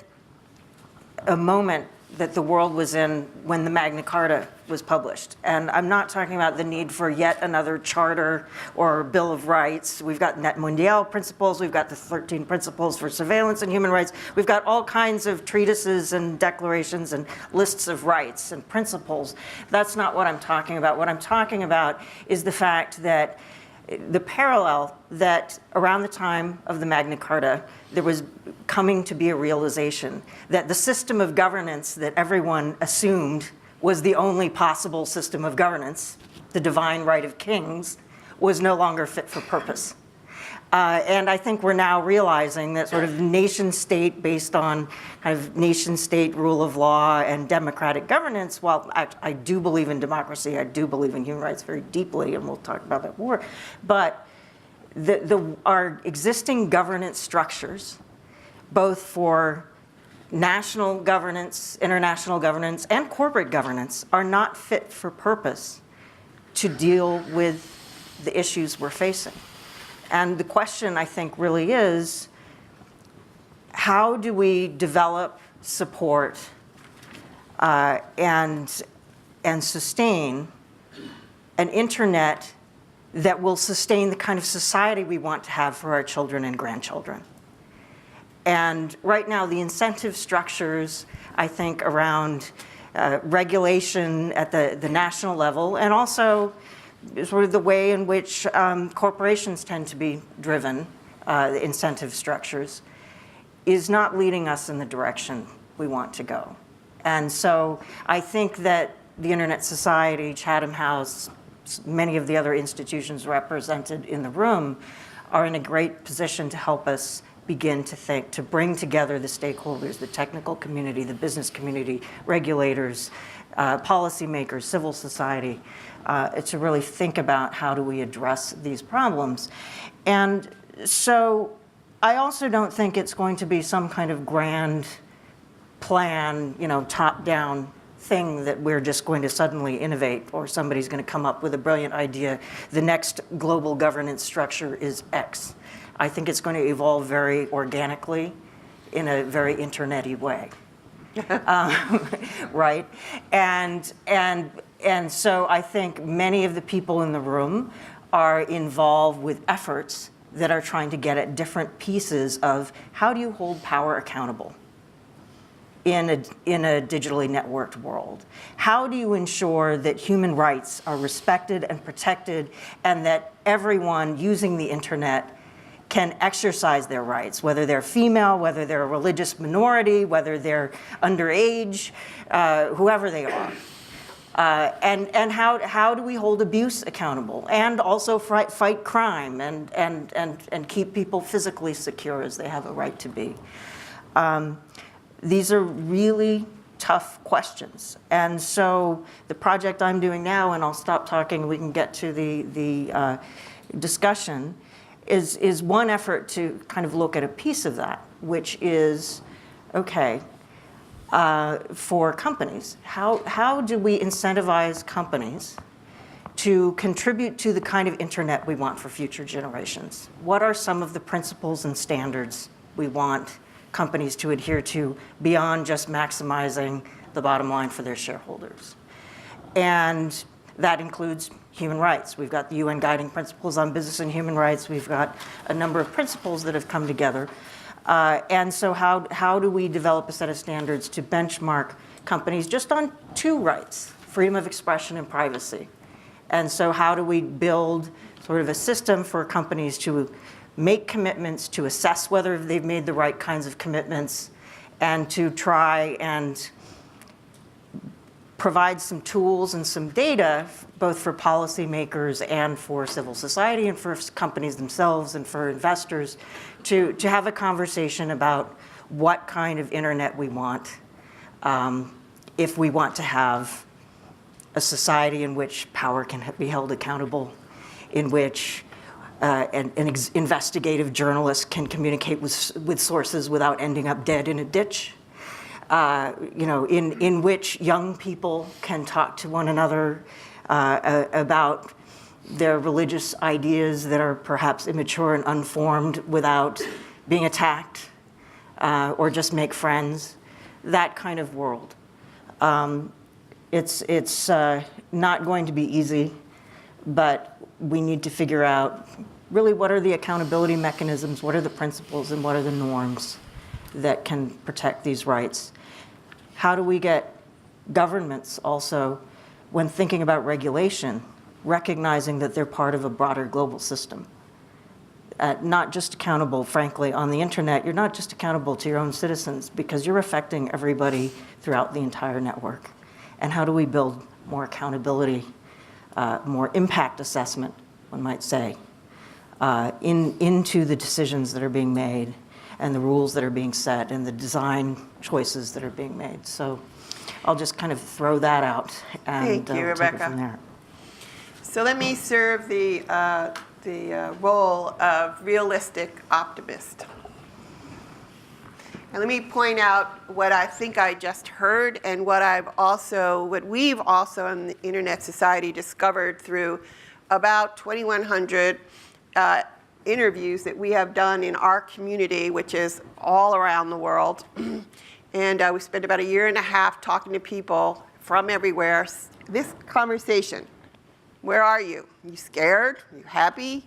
S7: a moment that the world was in when the Magna Carta was published. And I'm not talking about the need for yet another charter or Bill of Rights. We've got Net Mundial principles, we've got the 13 principles for surveillance and human rights. We've got all kinds of treatises and declarations and lists of rights and principles. That's not what I'm talking about. What I'm talking about is the fact that the parallel that around the time of the Magna Carta, there was coming to be a realization that the system of governance that everyone assumed was the only possible system of governance, the divine right of kings, was no longer fit for purpose. And I think we're now realizing that sort of nation state based on kind of nation state rule of law and democratic governance, while I do believe in democracy, I do believe in human rights very deeply, and we'll talk about that more, but our existing governance structures, both for national governance, international governance, and corporate governance, are not fit for purpose to deal with the issues we're facing. And the question, I think, really is, how do we develop, support, and sustain an internet that will sustain the kind of society we want to have for our children and grandchildren? And right now, the incentive structures, I think, around regulation at the national level, and also sort of the way in which corporations tend to be driven, the incentive structures, is not leading us in the direction we want to go. And so I think that the Internet Society, Chatham House, many of the other institutions represented in the room are in a great position to help us begin to think, to bring together the stakeholders, the technical community, the business community, regulators, policymakers, civil society, to really think about how do we address these problems. And so I also don't think it's going to be some kind of grand plan, top-down thing that we're just going to suddenly innovate, or somebody's going to come up with a brilliant idea. The next global governance structure is X. I think it's going to evolve very organically in a very internet-y way. Right? And so I think many of the people in the room are involved with efforts that are trying to get at different pieces of how do you hold power accountable in a digitally networked world? How do you ensure that human rights are respected and protected, and that everyone using the internet can exercise their rights, whether they're female, whether they're a religious minority, whether they're underage, whoever they are. And how do we hold abuse accountable, and also fight crime and keep people physically secure as they have a right to be? These are really tough questions. And so the project I'm doing now, and I'll stop talking, we can get to the discussion, is one effort to kind of look at a piece of that, which is, okay, for companies, how do we incentivize companies to contribute to the kind of internet we want for future generations? What are some of the principles and standards we want companies to adhere to beyond just maximizing the bottom line for their shareholders? And that includes human rights. We've got the UN Guiding Principles on Business and Human Rights. We've got a number of principles that have come together. And so how do we develop a set of standards to benchmark companies just on two rights, freedom of expression and privacy? And so how do we build sort of a system for companies to make commitments, to assess whether they've made the right kinds of commitments, and to try and provide some tools and some data, both for policymakers and for civil society and for companies themselves and for investors, to have a conversation about what kind of internet we want, if we want to have a society in which power can be held accountable, in which an investigative journalist can communicate with sources without ending up dead in a ditch, in which young people can talk to one another about their religious ideas that are perhaps immature and unformed without being attacked, or just make friends, that kind of world. It's not going to be easy, but we need to figure out really what are the accountability mechanisms, what are the principles, and what are the norms that can protect these rights. How do we get governments also, when thinking about regulation, recognizing that they're part of a broader global system? Not just accountable, frankly, on the internet, you're not just accountable to your own citizens because you're affecting everybody throughout the entire network. And how do we build more accountability, more impact assessment, one might say, into the decisions that are being made and the rules that are being set and the design choices that are being made. So I'll just kind of throw that out and
S2: Thank you,
S7: take it
S2: Rebecca.
S7: from there.
S2: So let me serve the role of realistic optimist. And let me point out what I think I just heard and what we've also in the Internet Society discovered through about 2,100 interviews that we have done in our community, which is all around the world. And we spent about 1.5 years talking to people from everywhere. This conversation, where are you? Are you scared? Are you happy?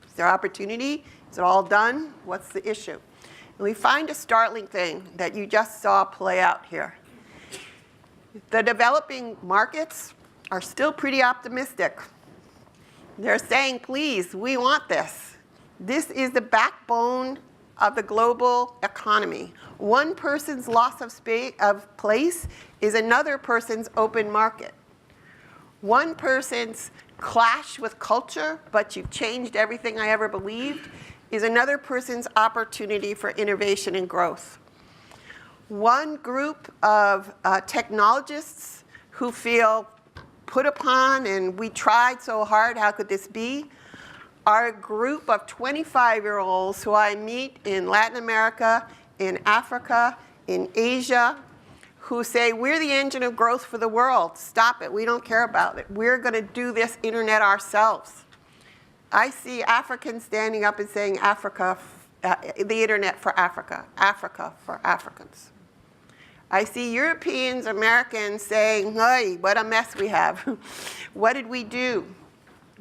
S2: Is there opportunity? Is it all done? What's the issue? And we find a startling thing that you just saw play out here. The developing markets are still pretty optimistic. They're saying, please, we want this. This is the backbone of the global economy. One person's loss of place is another person's open market. One person's clash with culture, but you've changed everything I ever believed, is another person's opportunity for innovation and growth. One group of technologists who feel put upon and we tried so hard, how could this be, are a group of 25-year-olds who I meet in Latin America, in Africa, in Asia, who say, we're the engine of growth for the world. Stop it. We don't care about it. We're going to do this internet ourselves. I see Africans standing up and saying, Africa, the internet for Africa, Africa for Africans. I see Europeans, Americans saying, hey, what a mess we have. What did we do?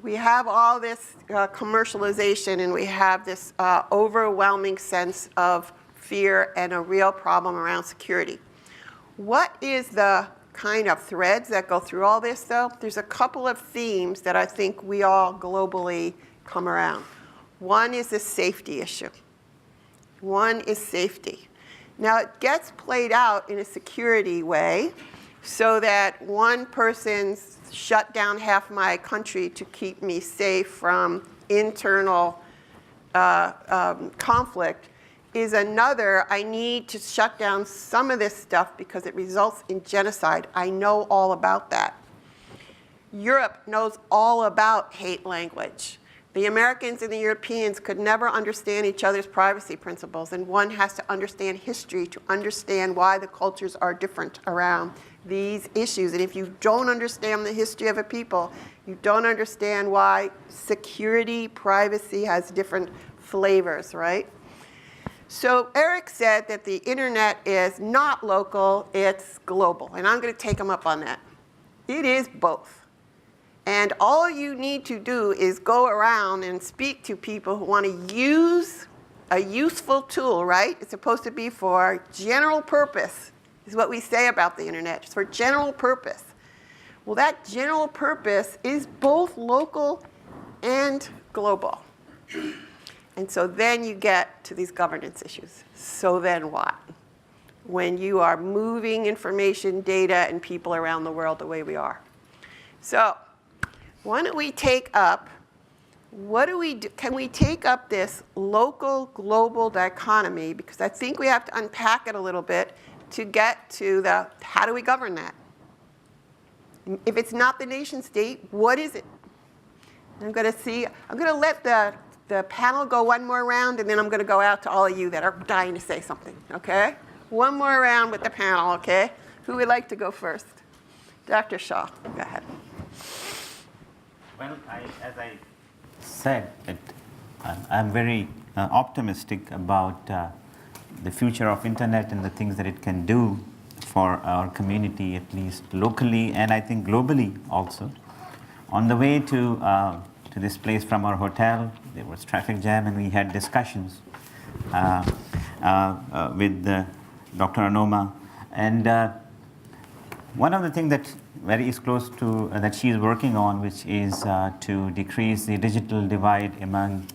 S2: We have all this commercialization and we have this overwhelming sense of fear and a real problem around security. What is the kind of threads that go through all this, though? There's a couple of themes that I think we all globally come around. One is the safety issue. One is safety. Now, it gets played out in a security way so that one person's shut down half my country to keep me safe from internal conflict is another, I need to shut down some of this stuff because it results in genocide. I know all about that. Europe knows all about hate language. The Americans and the Europeans could never understand each other's privacy principles, and one has to understand history to understand why the cultures are different around these issues. And if you don't understand the history of a people, you don't understand why security, privacy has different flavors, right? So Eric said that the internet is not local, it's global. And I'm going to take him up on that. It is both. And all you need to do is go around and speak to people who want to use a useful tool, right? It's supposed to be for general purpose, is what we say about the internet. It's for general purpose. Well, that general purpose is both local and global. And so then you get to these governance issues. So then what? when you are moving information, data, and people around the world the way we are. So why don't we take up, what do we do? Can we take up this local global dichotomy, because I think we have to unpack it a little bit to get to the how do we govern that? If it's not the nation state, what is it? I'm going to let the panel go one more round, and then I'm going to go out to all of you that are dying to say something, okay? One more round with the panel, okay? Who would like to go first? Dr. Shaw, go ahead.
S6: Well, as I said, I'm very optimistic about the future of internet and the things that it can do for our community, at least locally, and I think globally also. On the way to this place from our hotel, there was traffic jam, and we had discussions with Dr. Anoma. And one of the things that very is close to that she is working on, which is to decrease the digital divide among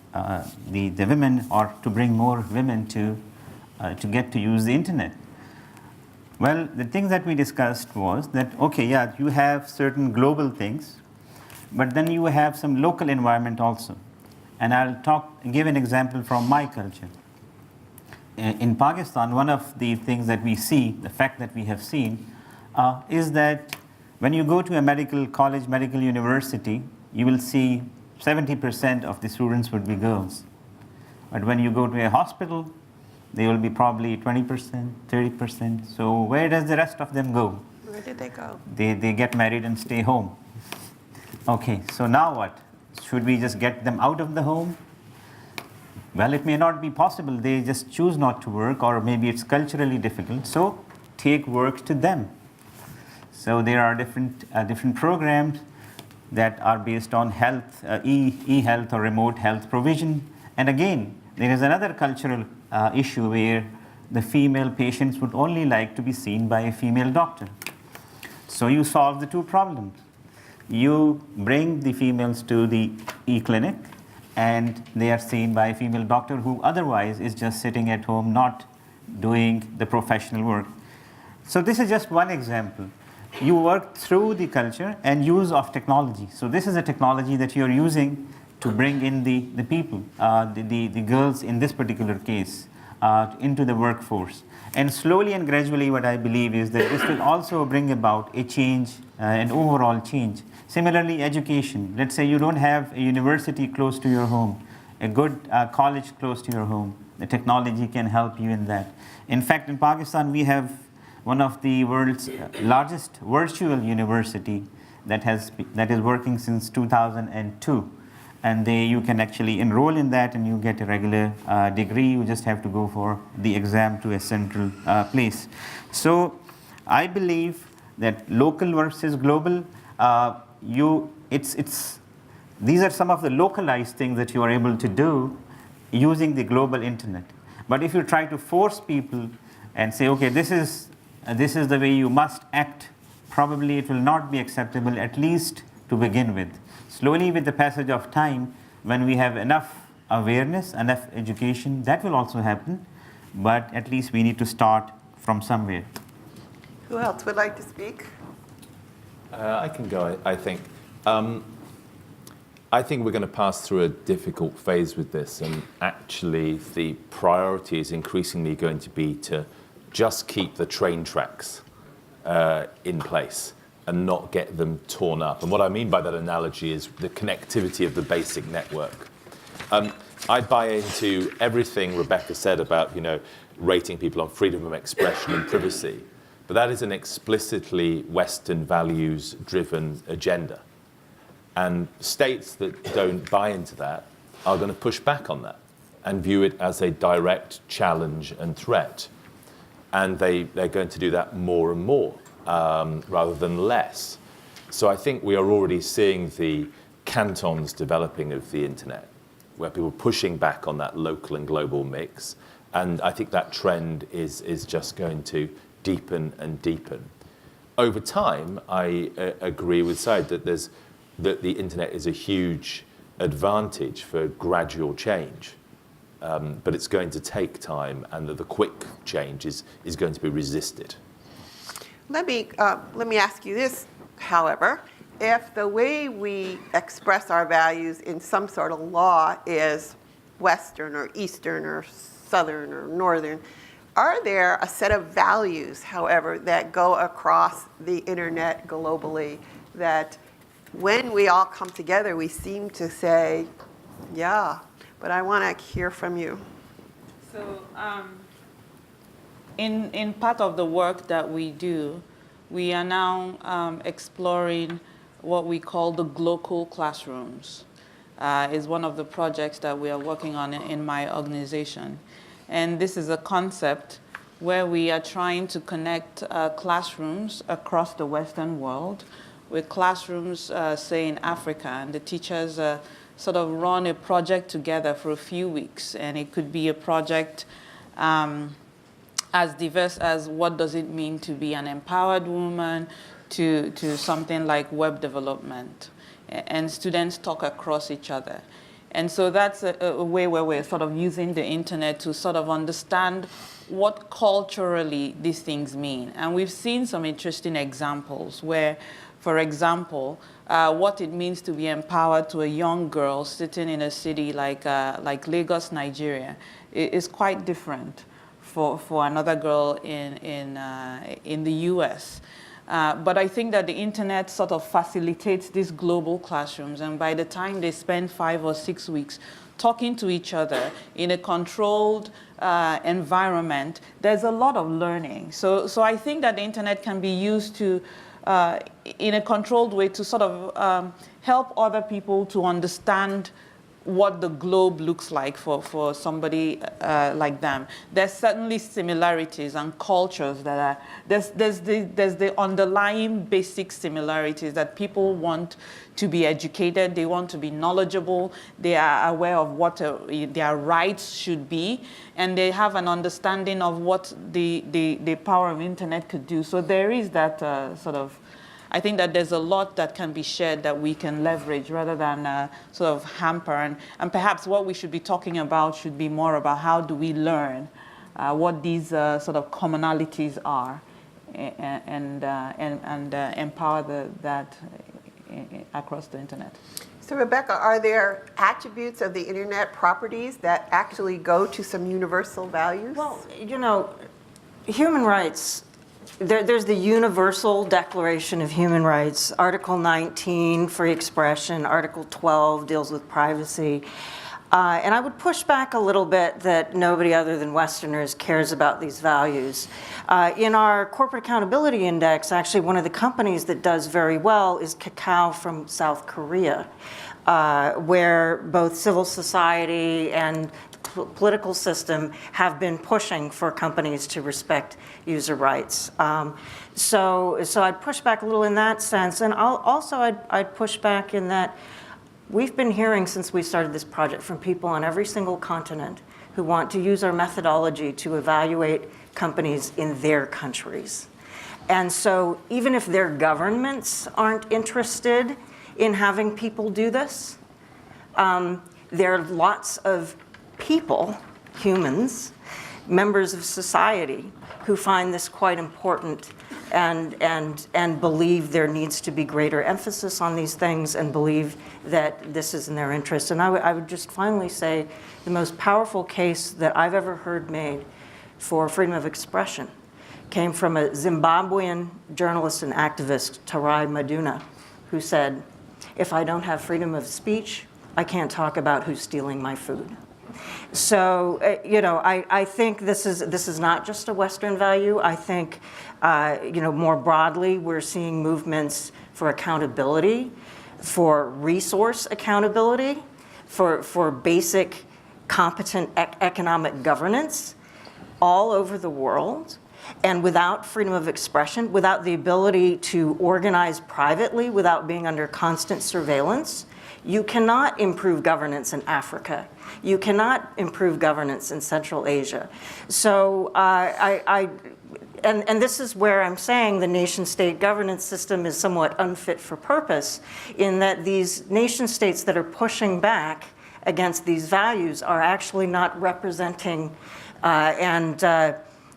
S6: the women, or to bring more women to get to use the internet. Well, the thing that we discussed was that, okay, yeah, you have certain global things, but then you have some local environment also. And I'll give an example from my culture. In Pakistan, one of the things that we see, the fact that we have seen, is that when you go to a medical college, medical university, you will see 70% of the students would be girls. But when you go to a hospital, they will be probably 20%, 30%. So where does the rest of them go?
S2: Where did they go?
S6: They get married and stay home. Okay, so now what? Should we just get them out of the home? Well, it may not be possible. They just choose not to work, or maybe it's culturally difficult. So take work to them. So there are different programs that are based on health, e-health or remote health provision. And again, there is another cultural issue where the female patients would only like to be seen by a female doctor. So you solve the two problems. You bring the females to the e-clinic, and they are seen by a female doctor who otherwise is just sitting at home, not doing the professional work. So this is just one example. You work through the culture and use of technology. So this is a technology that you're using to bring in the people, the girls in this particular case, into the workforce. And slowly and gradually, what I believe is that this will also bring about a change, an overall change. Similarly, education. Let's say you don't have a university close to your home, a good college close to your home. The technology can help you in that. In fact, in Pakistan, we have one of the world's largest virtual university that is working since 2002. And you can actually enroll in that, and you get a regular degree. You just have to go for the exam to a central place. So I believe that local versus global, these are some of the localized things that you are able to do using the global internet. But if you try to force people and say, okay, this is the way you must act, probably it will not be acceptable, at least to begin with. Slowly, with the passage of time, when we have enough awareness, enough education, that will also happen. But at least we need to start from somewhere.
S2: Who else would like to speak?
S4: I can go, I think. I think we're going to pass through a difficult phase with this, and actually the priority is increasingly going to be to just keep the train tracks in place and not get them torn up. And what I mean by that analogy is the connectivity of the basic network. I buy into everything Rebecca said about, rating people on freedom of expression and privacy, but that is an explicitly Western values-driven agenda. And states that don't buy into that are going to push back on that and view it as a direct challenge and threat. And they're going to do that more and more. Rather than less. So I think we are already seeing the cantons developing of the internet, where people are pushing back on that local and global mix. And I think that trend is just going to deepen and deepen. Over time, I agree with Said that the internet is a huge advantage for gradual change. but it's going to take time, and that the quick change is going to be resisted.
S2: Let me ask you this, however. If the way we express our values in some sort of law is Western or Eastern or Southern or Northern, are there a set of values, however, that go across the internet globally that when we all come together, we seem to say, yeah, but I want to hear from you.
S5: So in part of the work that we do, we are now exploring what we call the global classrooms. Is one of the projects that we are working on in my organization. And this is a concept where we are trying to connect classrooms across the Western world with classrooms, say, in Africa. And the teachers sort of run a project together for a few weeks. And it could be a project as diverse as what does it mean to be an empowered woman, to something like web development. And students talk across each other. And so that's a way where we're sort of using the internet to sort of understand what culturally these things mean. And we've seen some interesting examples where, for example, what it means to be empowered to a young girl sitting in a city like Lagos, Nigeria, is quite different for another girl in the US. But I think that the internet sort of facilitates these global classrooms, and by the time they spend 5 or 6 weeks talking to each other in a controlled environment, there's a lot of learning. So I think that the internet can be used to, in a controlled way, to sort of help other people to understand what the globe looks like for somebody like them. There's certainly similarities and cultures that are, there's the underlying basic similarities that people want to be educated, they want to be knowledgeable, they are aware of what their rights should be, and they have an understanding of what the power of internet could do. So there is that sort of, I think that there's a lot that can be shared that we can leverage rather than sort of hamper. And perhaps what we should be talking about should be more about how do we learn what these sort of commonalities are and empower that across the internet.
S2: So Rebecca, are there attributes of the internet properties that actually go to some universal values?
S7: Well, you know, human rights, there's the Universal Declaration of Human Rights, Article 19, free expression, Article 12 deals with privacy. And I would push back a little bit that nobody other than Westerners cares about these values. In our Corporate Accountability Index, actually one of the companies that does very well is Kakao from South Korea, where both civil society and political system have been pushing for companies to respect user rights. So I'd push back a little in that sense. And I'd push back in that we've been hearing since we started this project from people on every single continent who want to use our methodology to evaluate companies in their countries. And so even if their governments aren't interested in having people do this, there are lots of people, humans, members of society, who find this quite important and believe there needs to be greater emphasis on these things and believe that this is in their interest. And I would just finally say the most powerful case that I've ever heard made for freedom of expression came from a Zimbabwean journalist and activist, Tarai Maduna, who said, if I don't have freedom of speech, I can't talk about who's stealing my food. So, you know, I think this is not just a Western value. I think, you know, more broadly, we're seeing movements for accountability, for resource accountability, for basic competent economic governance all over the world. And without freedom of expression, without the ability to organize privately, without being under constant surveillance, you cannot improve governance in Africa. You cannot improve governance in Central Asia. So and this is where I'm saying the nation-state governance system is somewhat unfit for purpose, in that these nation-states that are pushing back against these values are actually not representing and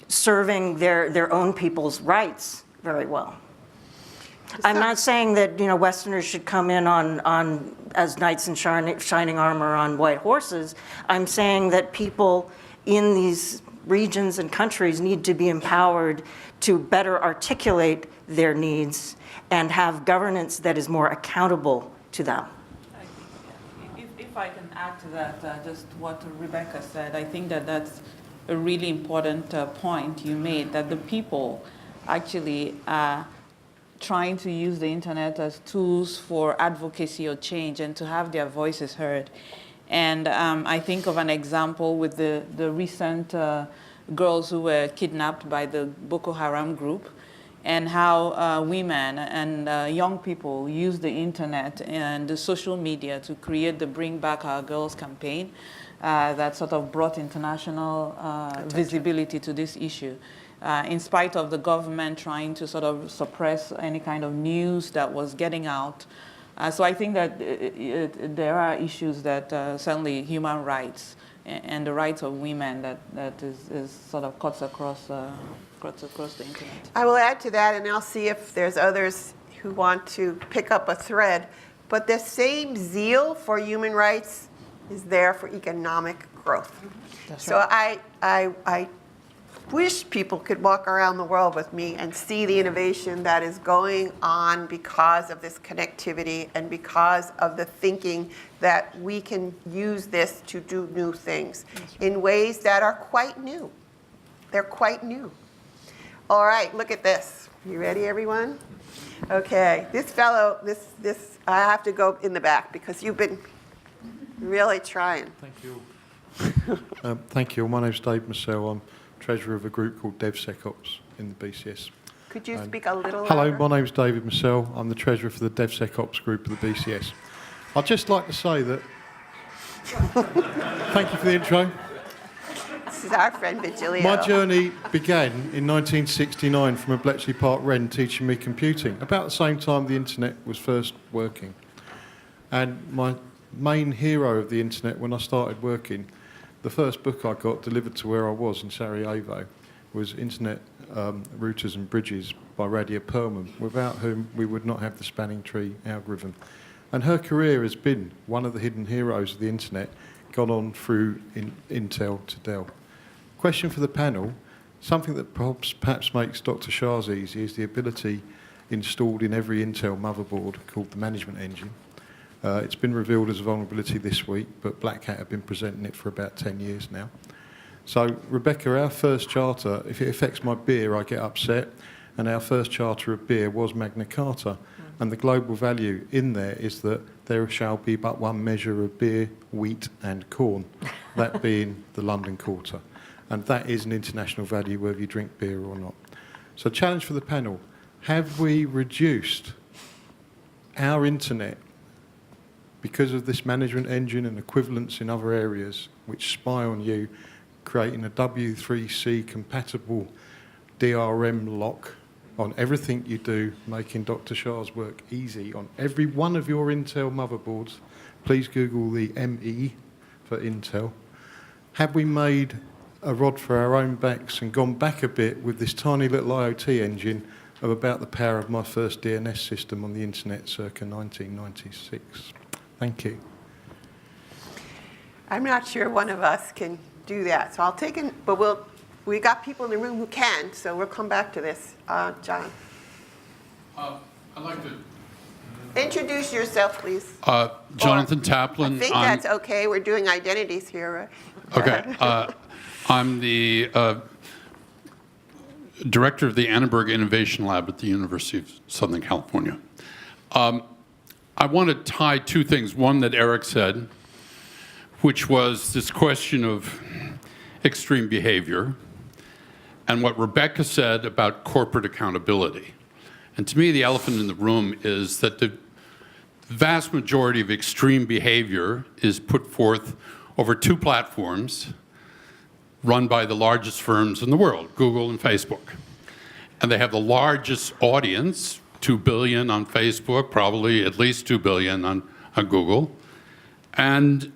S7: serving their own people's rights very well. I'm not saying that Westerners should come in on as knights in shining armor on white horses. I'm saying that people in these regions and countries need to be empowered to better articulate their needs and have governance that is more accountable to them.
S5: If I can add to that, just what Rebecca said, I think that that's a really important point you made, that the people actually are trying to use the internet as tools for advocacy or change and to have their voices heard. And I think of an example with the recent girls who were kidnapped by the Boko Haram group, and how women and young people use the internet and the social media to create the Bring Back Our Girls campaign that sort of brought international visibility to this issue. In spite of the government trying to sort of suppress any kind of news that was getting out. So I think that there are issues that certainly human rights and the rights of women that is sort of cuts across the internet.
S2: I will add to that, and I'll see if there's others who want to pick up a thread. But the same zeal for human rights is there for economic growth.
S5: That's
S2: so
S5: right.
S2: I wish people could walk around the world with me and see the innovation that is going on because of this connectivity and because of the thinking that we can use this to do new things in ways that are quite new. They're quite new. All right, look at this. You ready, everyone? Okay, this fellow, this I have to go in the back because you've been really trying.
S8: Thank you. Thank you. My name's Dave Massell. I'm treasurer of a group called DevSecOps in the BCS.
S2: Could you speak a little
S8: Hello,
S2: louder?
S8: my name's David Massell. I'm the treasurer for the DevSecOps group of the BCS. I'd just like to say that... Thank you for the intro.
S2: This is our friend Vigilio.
S8: My journey began in 1969 from a Bletchley Park wren teaching me computing, about the same time the internet was first working. And my main hero of the internet when I started working, the first book I got delivered to where I was in Sarajevo was Internet Routers and Bridges by Radia Perlman, without whom we would not have the spanning tree algorithm. And her career has been one of the hidden heroes of the internet, gone on through Intel to Dell. Question for the panel, something that perhaps makes Dr. Shah's easy is the ability installed in every Intel motherboard called the management engine. It's been revealed as a vulnerability this week, but Black Hat have been presenting it for about 10 years now. So, Rebecca, our first charter, if it affects my beer, I get upset, and our first charter of beer was Magna Carta, and the global value in there is that there shall be but one measure of beer, wheat and corn, that being the London Quarter. And that is an international value whether you drink beer or not. So, challenge for the panel, have we reduced our internet because of this management engine and equivalents in other areas which spy on you, creating a W3C compatible DRM lock on everything you do, making Dr. Shah's work easy on every one of your Intel motherboards? Please Google the ME for Intel. Have we made a rod for our own backs and gone back a bit with this tiny little IoT engine of about the power of my first DNS system on the internet circa 1996? Thank you.
S2: I'm not sure one of us can do that, so I'll take it, but we got people in the room who can, so we'll come back to this. John.
S9: I'd like to...
S2: Introduce yourself, please.
S9: Jonathan Taplin.
S2: I think that's okay. We're doing identities here, right?
S9: Okay. I'm the director of the Annenberg Innovation Lab at the University of Southern California. I want to tie two things. One that Eric said, which was this question of extreme behavior, and what Rebecca said about corporate accountability. And to me, the elephant in the room is that the vast majority of extreme behavior is put forth over two platforms run by the largest firms in the world, Google and Facebook. And they have the largest audience, 2 billion on Facebook, probably at least 2 billion on Google. And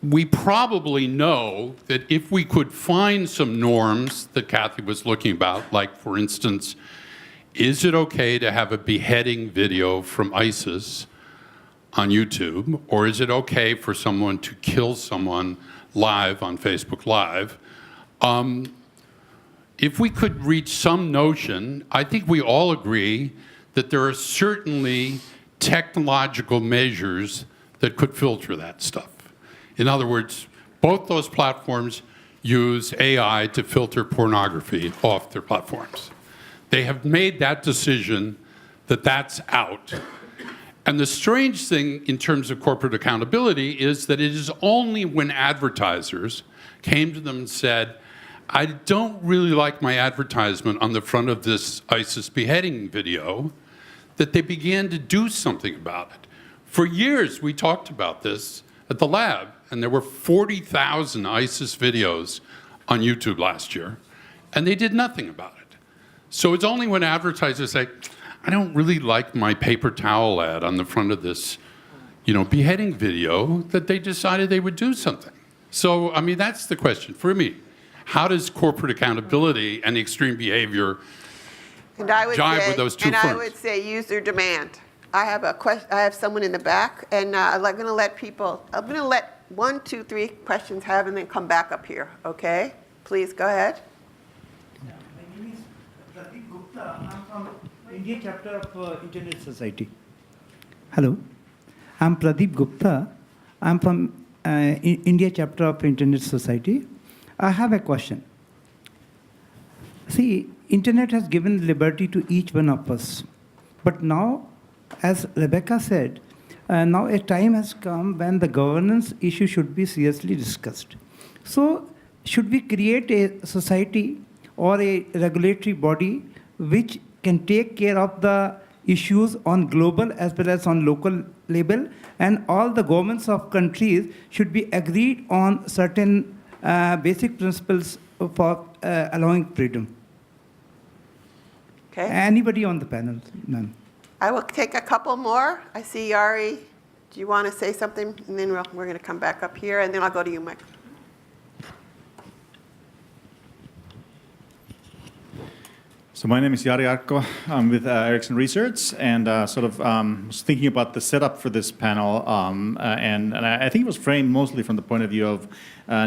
S9: we probably know that if we could find some norms that Kathy was looking about, like, for instance, is it okay to have a beheading video from ISIS on YouTube, or is it okay for someone to kill someone live on Facebook Live? If we could reach some notion, I think we all agree that there are certainly technological measures that could filter that stuff. In other words, both those platforms use AI to filter pornography off their platforms. They have made that decision that that's out. And the strange thing in terms of corporate accountability is that it is only when advertisers came to them and said, I don't really like my advertisement on the front of this ISIS beheading video, that they began to do something about it. For years, we talked about this at the lab, and there were 40,000 ISIS videos on YouTube last year, and they did nothing about it. So it's only when advertisers say, I don't really like my paper towel ad on the front of this, beheading video, that they decided they would do something. So, I mean, that's the question for me. How does corporate accountability and extreme behavior jive with those two
S2: fronts?
S9: fronts?
S2: I would say user demand. I have a question. I have someone in the back, and I'm going to let people. I'm going to let 1, 2, 3 questions have, and then come back up here. Okay? Please go ahead.
S10: My name is Pradeep Gupta. I'm from India chapter of Internet Society. Hello, I'm Pradeep Gupta. I'm from India chapter of Internet Society. I have a question. See, Internet has given liberty to each one of us. But now, as Rebecca said, now a time has come when the governance issue should be seriously discussed. So, should we create a society or a regulatory body which can take care of the issues on global as well as on local level, and all the governments of countries should be agreed on certain basic principles for allowing freedom?
S2: Okay.
S10: Anybody on the panel, ma'am?
S2: I will take a couple more. I see Yari. Do you want to say something? And then we're going to come back up here, and then I'll go to you, Mike.
S11: So my name is Jari Arko. I'm with Ericsson Research, and was thinking about the setup for this panel, and I think it was framed mostly from the point of view of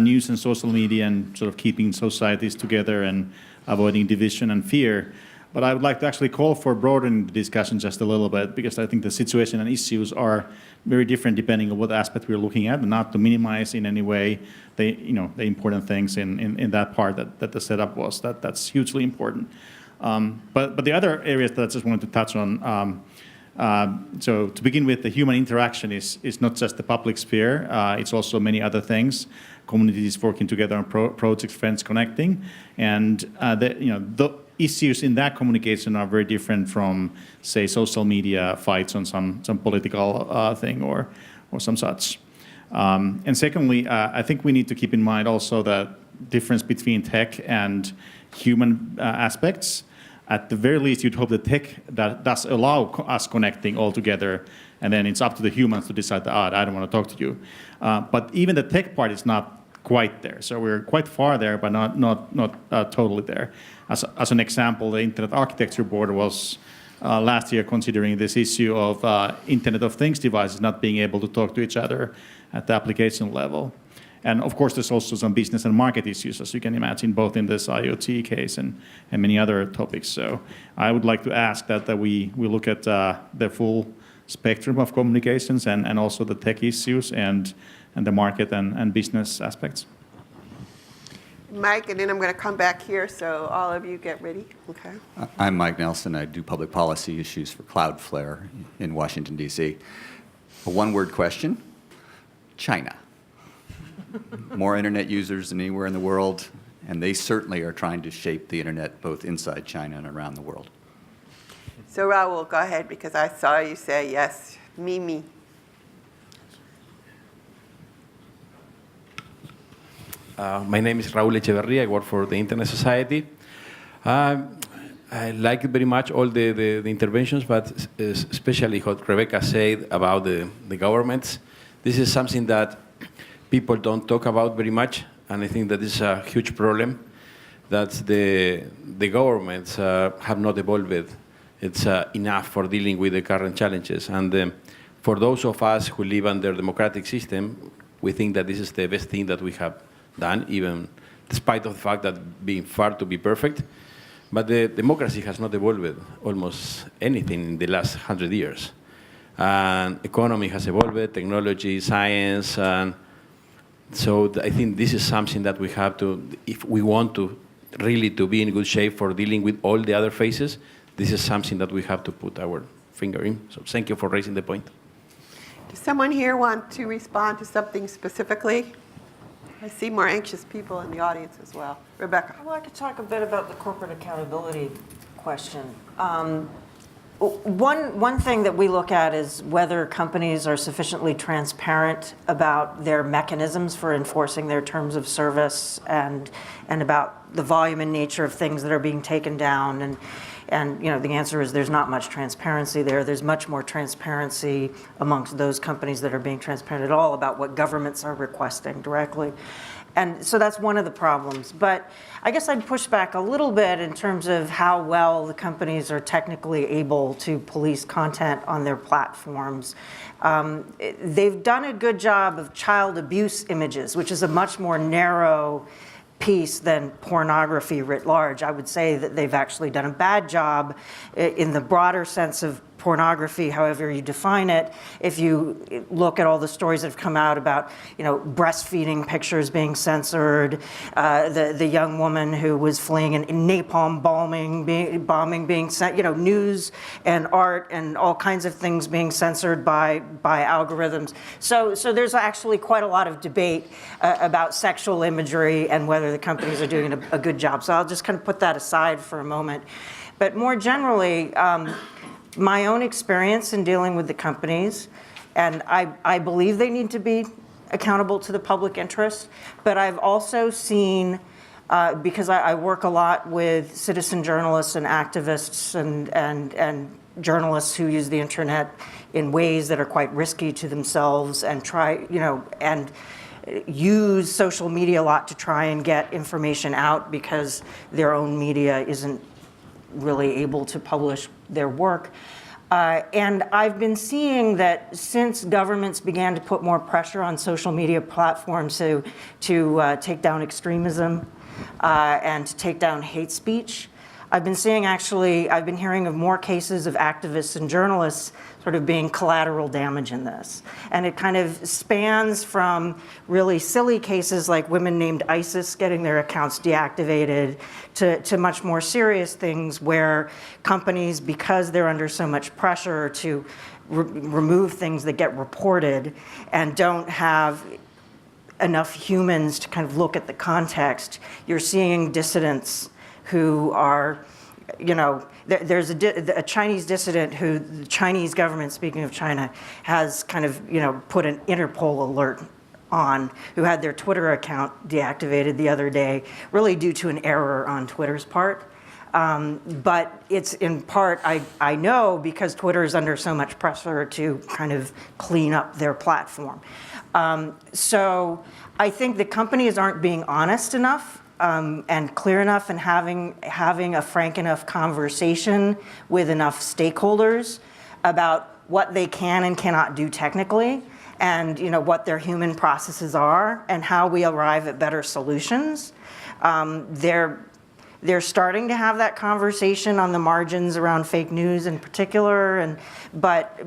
S11: news and social media and sort of keeping societies together and avoiding division and fear. But I would like to actually call for broadening the discussion just a little bit, because I think the situation and issues are very different depending on what aspect we're looking at, and not to minimize in any way the important things in that part that the setup was. That's hugely important. But the other areas that I just wanted to touch on, so to begin with, the human interaction is not just the public sphere, it's also many other things. Communities working together on projects, friends connecting, and the issues in that communication are very different from, say, social media fights on some political thing or some such. And secondly, I think we need to keep in mind also the difference between tech and human aspects. At the very least, you'd hope that tech that does allow us connecting all together, and then it's up to the humans to decide, I don't want to talk to you. But even the tech part is not quite there. So we're quite far there, but not totally there. As an example, the Internet Architecture Board was last year considering this issue of Internet of Things devices not being able to talk to each other at the application level. And of course, there's also some business and market issues, as you can imagine, both in this IoT case and many other topics. So I would like to ask that we look at the full spectrum of communications and also the tech issues and the market and business aspects.
S2: Mike, and then I'm going to come back here, so all of you get ready. Okay.
S12: I'm Mike Nelson. I do public policy issues for Cloudflare in Washington, D.C. A one-word question: China. More internet users than anywhere in the world, and they certainly are trying to shape the internet both inside China and around the world.
S2: So Raul, go ahead, because I saw you say yes. Mimi.
S13: My name is Raúl Echeverría. I work for the Internet Society. I like very much all the interventions, but especially what Rebecca said about the governments. This is something that people don't talk about very much, and I think that is a huge problem, that the governments have not evolved. It's enough for dealing with the current challenges. And for those of us who live under democratic system, we think that this is the best thing that we have done, even despite of the fact that being far to be perfect. But the democracy has not evolved almost anything in the last 100 years. And economy has evolved, technology, science, and so I think this is something that we have to, if we want to really to be in good shape for dealing with all the other phases, this is something that we have to put our finger in. So thank you for raising the point.
S2: Does someone here want to respond to something specifically? I see more anxious people in the audience as well. Rebecca.
S7: I'd like to talk a bit about the corporate accountability question. One thing that we look at is whether companies are sufficiently transparent about their mechanisms for enforcing their terms of service and about the volume and nature of things that are being taken down. And you know, the answer is there's not much transparency there. There's much more transparency amongst those companies that are being transparent at all about what governments are requesting directly. And so that's one of the problems. But I guess I'd push back a little bit in terms of how well the companies are technically able to police content on their platforms. They've done a good job of child abuse images, which is a much more narrow piece than pornography writ large. I would say that they've actually done a bad job in the broader sense of pornography, however you define it. If you look at all the stories that have come out about, you know, breastfeeding pictures being censored, the young woman who was fleeing in napalm bombing being sent, you know, news and art and all kinds of things being censored by algorithms. So there's actually quite a lot of debate about sexual imagery and whether the companies are doing a good job. So I'll just kind of put that aside for a moment. But more generally, my own experience in dealing with the companies, and I believe they need to be accountable to the public interest, but I've also seen, because I work a lot with citizen journalists and activists and journalists who use the internet in ways that are quite risky to themselves and try, you know, and use social media a lot to try and get information out because their own media isn't really able to publish their work. And I've been seeing that since governments began to put more pressure on social media platforms to take down extremism and to take down hate speech, I've been hearing of more cases of activists and journalists sort of being collateral damage in this. And it kind of spans from really silly cases like women named ISIS getting their accounts deactivated to much more serious things where companies, because they're under so much pressure to remove things that get reported and don't have enough humans to kind of look at the context, you're seeing dissidents who are, you know, there's a Chinese dissident who the Chinese government, speaking of China, has kind of, you know, put an Interpol alert on, who had their Twitter account deactivated the other day, really due to an error on Twitter's part. But it's in part, I know, because Twitter is under so much pressure to kind of clean up their platform. So I think the companies aren't being honest enough and clear enough and having a frank enough conversation with enough stakeholders about what they can and cannot do technically, and you know what their human processes are and how we arrive at better solutions. They're starting to have that conversation on the margins around fake news in particular, but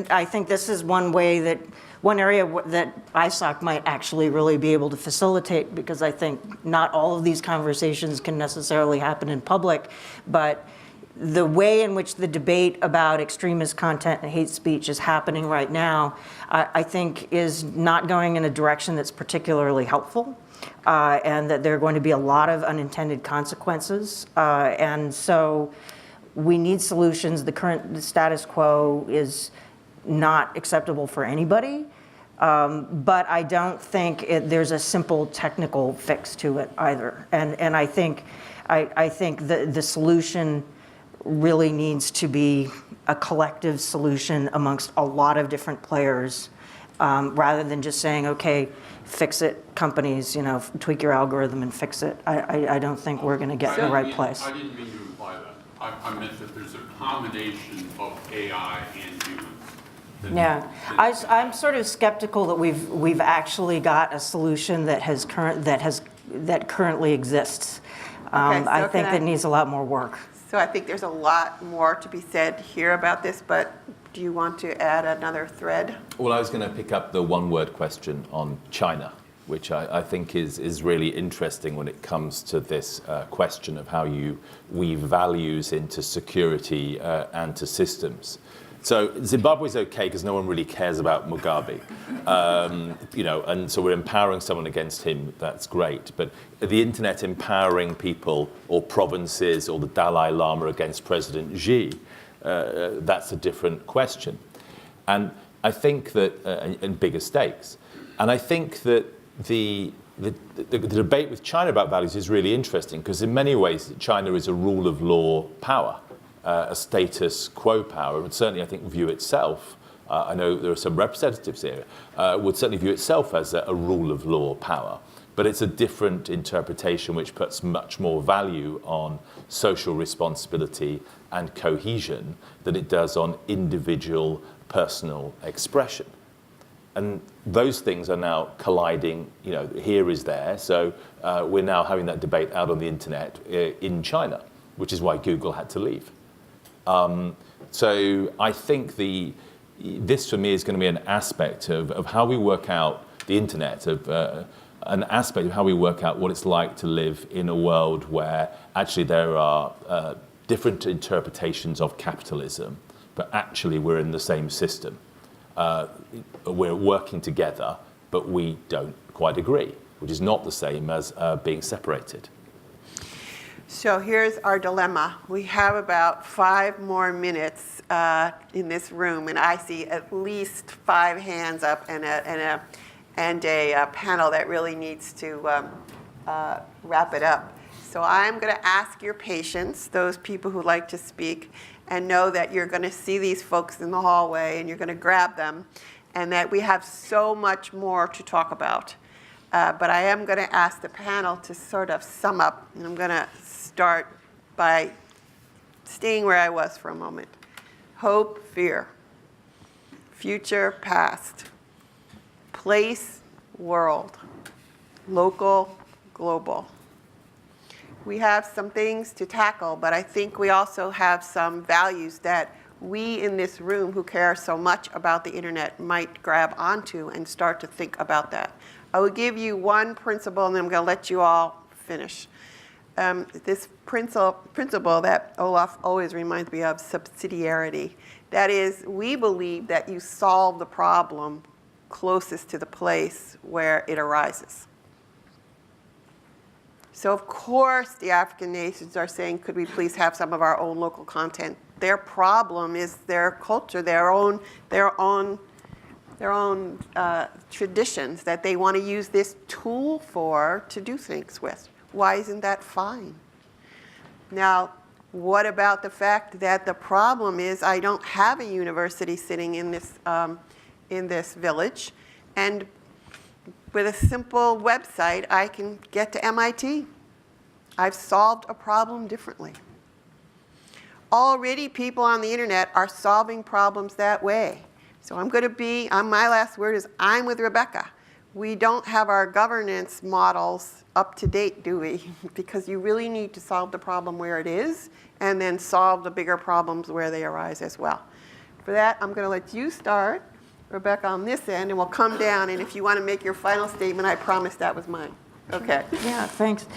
S7: I think this is one area that ISOC might actually really be able to facilitate, because I think not all of these conversations can necessarily happen in public, but the way in which the debate about extremist content and hate speech is happening right now, I think is not going in a direction that's particularly helpful, and that there are going to be a lot of unintended consequences. And so we need solutions. The status quo is not acceptable for anybody, but I don't think there's a simple technical fix to it either. And I think the solution really needs to be a collective solution amongst a lot of different players rather than just saying, okay, fix it, companies, tweak your algorithm and fix it. I don't think we're going to get in the right place.
S9: I didn't mean to imply that. I meant that there's a combination of AI and humans.
S7: Yeah, I'm sort of skeptical that we've actually got a solution that currently exists.
S2: Okay, so
S7: I think that needs a lot more work.
S2: So I think there's a lot more to be said here about this, but do you want to add another thread?
S4: Well, I was going to pick up the one-word question on China, which I think is really interesting when it comes to this question of how you weave values into security and to systems. So Zimbabwe's okay because no one really cares about Mugabe, and so we're empowering someone against him. That's great. But the internet empowering people or provinces or the Dalai Lama against President Xi, that's a different question. And I think that, and bigger stakes. And I think that the debate with China about values is really interesting because in many ways China is a rule of law power. A status quo power would certainly, I think, view itself, I know there are some representatives here, would certainly view itself as a rule of law power. But it's a different interpretation which puts much more value on social responsibility and cohesion than it does on individual personal expression. And those things are now colliding, here is there. So we're now having that debate out on the internet in China, which is why Google had to leave. So I think this for me is going to be an aspect of how we work out the internet, an aspect of how we work out what it's like to live in a world where actually there are different interpretations of capitalism, but actually we're in the same system. We're working together, but we don't quite agree, which is not the same as being separated.
S2: So here's our dilemma. We have about 5 more minutes in this room, and I see at least 5 hands up and a panel that really needs to wrap it up. So I'm going to ask your patience, those people who like to speak, and know that you're going to see these folks in the hallway and you're going to grab them, and that we have so much more to talk about. But I am going to ask the panel to sort of sum up, and I'm going to start by staying where I was for a moment. Hope, fear. Future, past. Place, world. Local, global. We have some things to tackle, but I think we also have some values that we in this room who care so much about the internet might grab onto and start to think about that. I will give you one principle, and then I'm going to let you all finish. This principle that Olaf always reminds me of, subsidiarity. That is, we believe that you solve the problem closest to the place where it arises. So of course the African nations are saying, could we please have some of our own local content? Their problem is their culture, their own traditions that they want to use this tool for to do things with. Why isn't that fine? Now, what about the fact that the problem is I don't have a university sitting in this village, and with a simple website I can get to MIT. I've solved a problem differently. Already people on the internet are solving problems that way. So my last word is I'm with Rebecca. We don't have our governance models up to date, do we? Because you really need to solve the problem where it is and then solve the bigger problems where they arise as well. For that, I'm going to let you start, Rebecca, on this end, and we'll come down. And if you want to make your final statement, I promise that was mine. Okay.
S7: Yeah, thanks.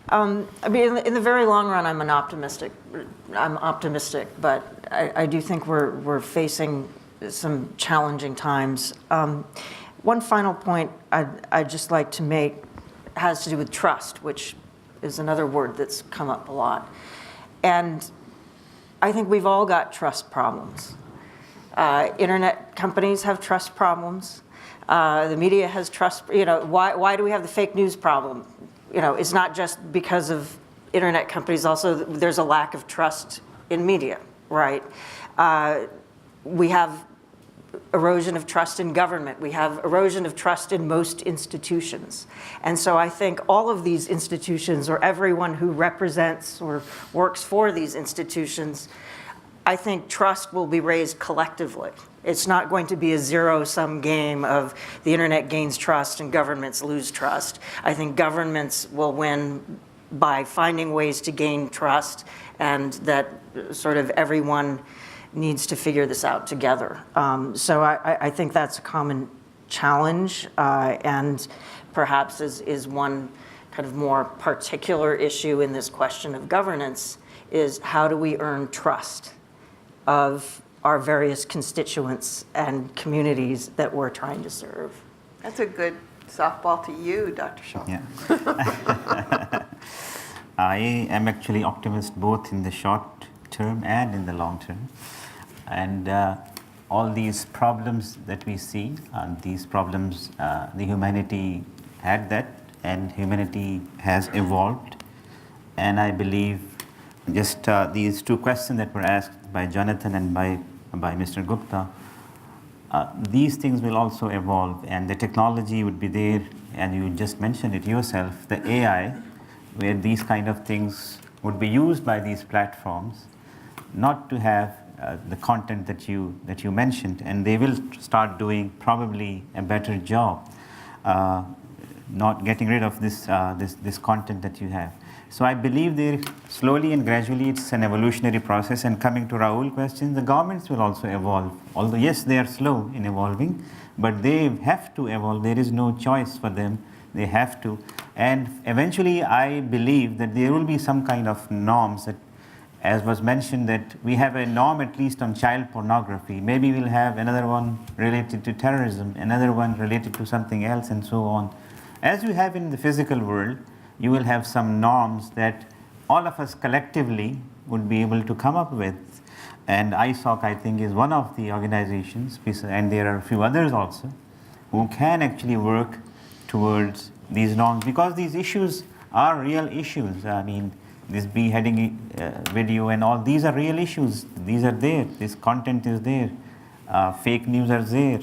S7: I mean, in the very long run, I'm optimistic, but I do think we're facing some challenging times. One final point I'd just like to make has to do with trust, which is another word that's come up a lot. And I think we've all got trust problems. Internet companies have trust problems. The media has trust. Why do we have the fake news problem? It's not just because of internet companies. Also, there's a lack of trust in media, right? We have erosion of trust in government. We have erosion of trust in most institutions. And so I think all of these institutions, or everyone who represents or works for these institutions, I think trust will be raised collectively. It's not going to be a zero-sum game of the internet gains trust and governments lose trust. I think governments will win by finding ways to gain trust, and that sort of everyone needs to figure this out together. So I think that's a common challenge, and perhaps is one kind of more particular issue in this question of governance, is how do we earn trust of our various constituents and communities that we're trying to serve.
S2: That's a good softball to you, Dr. Shaw.
S6: Yeah. I am actually optimist both in the short term and in the long term. And all these problems that we see, these problems, the humanity had that, and humanity has evolved. And I believe just these two questions that were asked by Jonathan and by Mr. Gupta, these things will also evolve, and the technology would be there, and you just mentioned it yourself, the AI, where these kind of things would be used by these platforms, not to have the content that you mentioned, and they will start doing probably a better job, not getting rid of this content that you have. So I believe there slowly and gradually it's an evolutionary process. And coming to Raoul's question, the governments will also evolve. Although yes, they are slow in evolving, but they have to evolve. There is no choice for them. They have to. And eventually I believe that there will be some kind of norms that, as was mentioned, that we have a norm at least on child pornography. Maybe we'll have another one related to terrorism, another one related to something else, and so on. As you have in the physical world, you will have some norms that all of us collectively would be able to come up with. And ISOC, I think, is one of the organizations, and there are a few others also, who can actually work towards these norms, because these issues are real issues. I mean, this beheading video and all, these are real issues. These are there. This content is there. Fake news are there.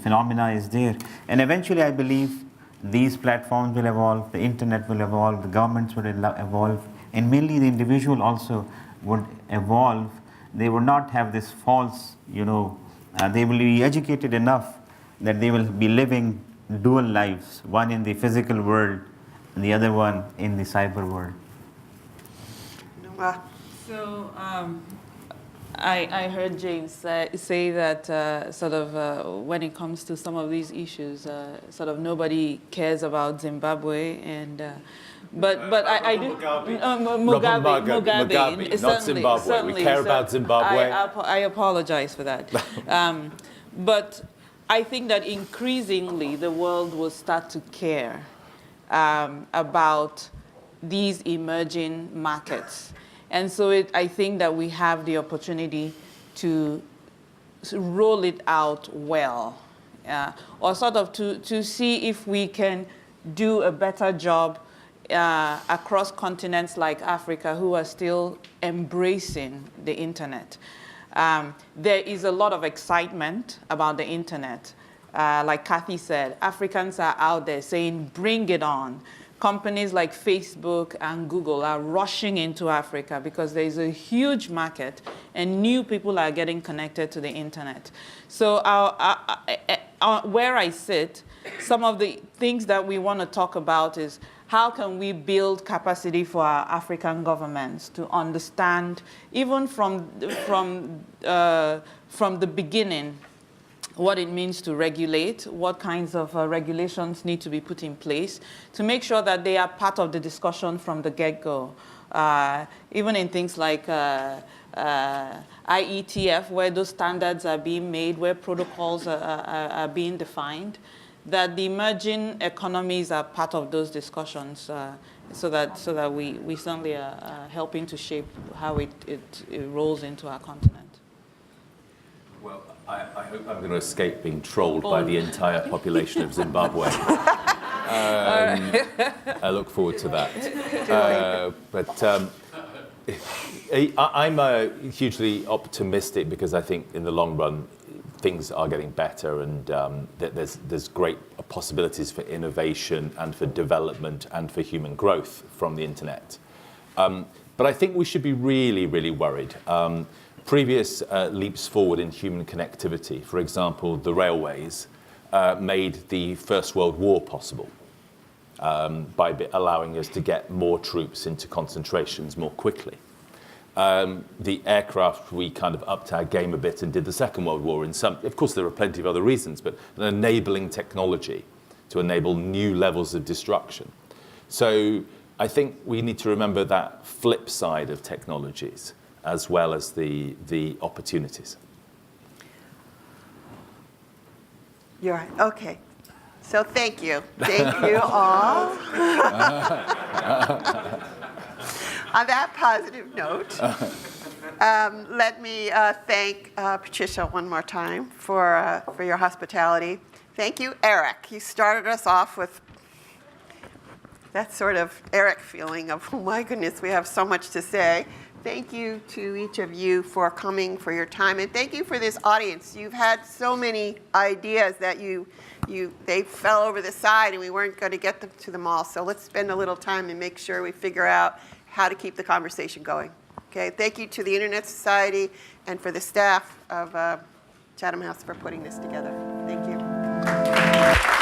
S6: Phenomena is there. And eventually, I believe these platforms will evolve, the internet will evolve, the governments will evolve, and mainly the individual also would evolve. They will not have this false, they will be educated enough that they will be living dual lives, one in the physical world and the other one in the cyber world.
S5: So I heard James say that when it comes to some of these issues, nobody cares about Zimbabwe, and but I do Mugabe,
S4: not Zimbabwe.
S5: Certainly,
S4: we care about Zimbabwe.
S5: I apologize for that, but I think that increasingly the world will start to care about these emerging markets. And so I think that we have the opportunity to roll it out well, or to see if we can do a better job across continents like Africa, who are still embracing the internet. There is a lot of excitement about the internet. Like Kathy said, Africans are out there saying, bring it on. Companies like Facebook and Google are rushing into Africa because there is a huge market and new people are getting connected to the internet. So where I sit, some of the things that we want to talk about is how can we build capacity for our African governments to understand, even from the beginning, what it means to regulate, what kinds of regulations need to be put in place to make sure that they are part of the discussion from the get-go. Even in things like IETF, where those standards are being made, where protocols are being defined, that the emerging economies are part of those discussions, so that we certainly are helping to shape how it rolls into our continent.
S4: Well, I hope I'm going to escape being trolled by the entire population of Zimbabwe. I look forward to that. I'm hugely optimistic because I think in the long run, things are getting better, and there's great possibilities for innovation and for development and for human growth from the internet. But I think we should be really, really worried. Previous leaps forward in human connectivity, for example, the railways, made the First World War possible by allowing us to get more troops into concentrations more quickly. The aircraft, we kind of upped our game a bit and did the Second World War in some. Of course, there are plenty of other reasons, but an enabling technology to enable new levels of destruction. So I think we need to remember that flip side of technologies as well as the opportunities.
S2: You're right. Okay. So thank you. Thank you all. On that positive note, let me thank Patricia one more time for your hospitality. Thank you, Eric. You started us off with that sort of Eric feeling of, oh my goodness, we have so much to say. Thank you to each of you for coming, for your time, and thank you for this audience. You've had so many ideas that they fell over the side and we weren't going to get to them all. So let's spend a little time and make sure we figure out how to keep the conversation going. Okay, thank you to the Internet Society and for the staff of Chatham House for putting this together. Thank you.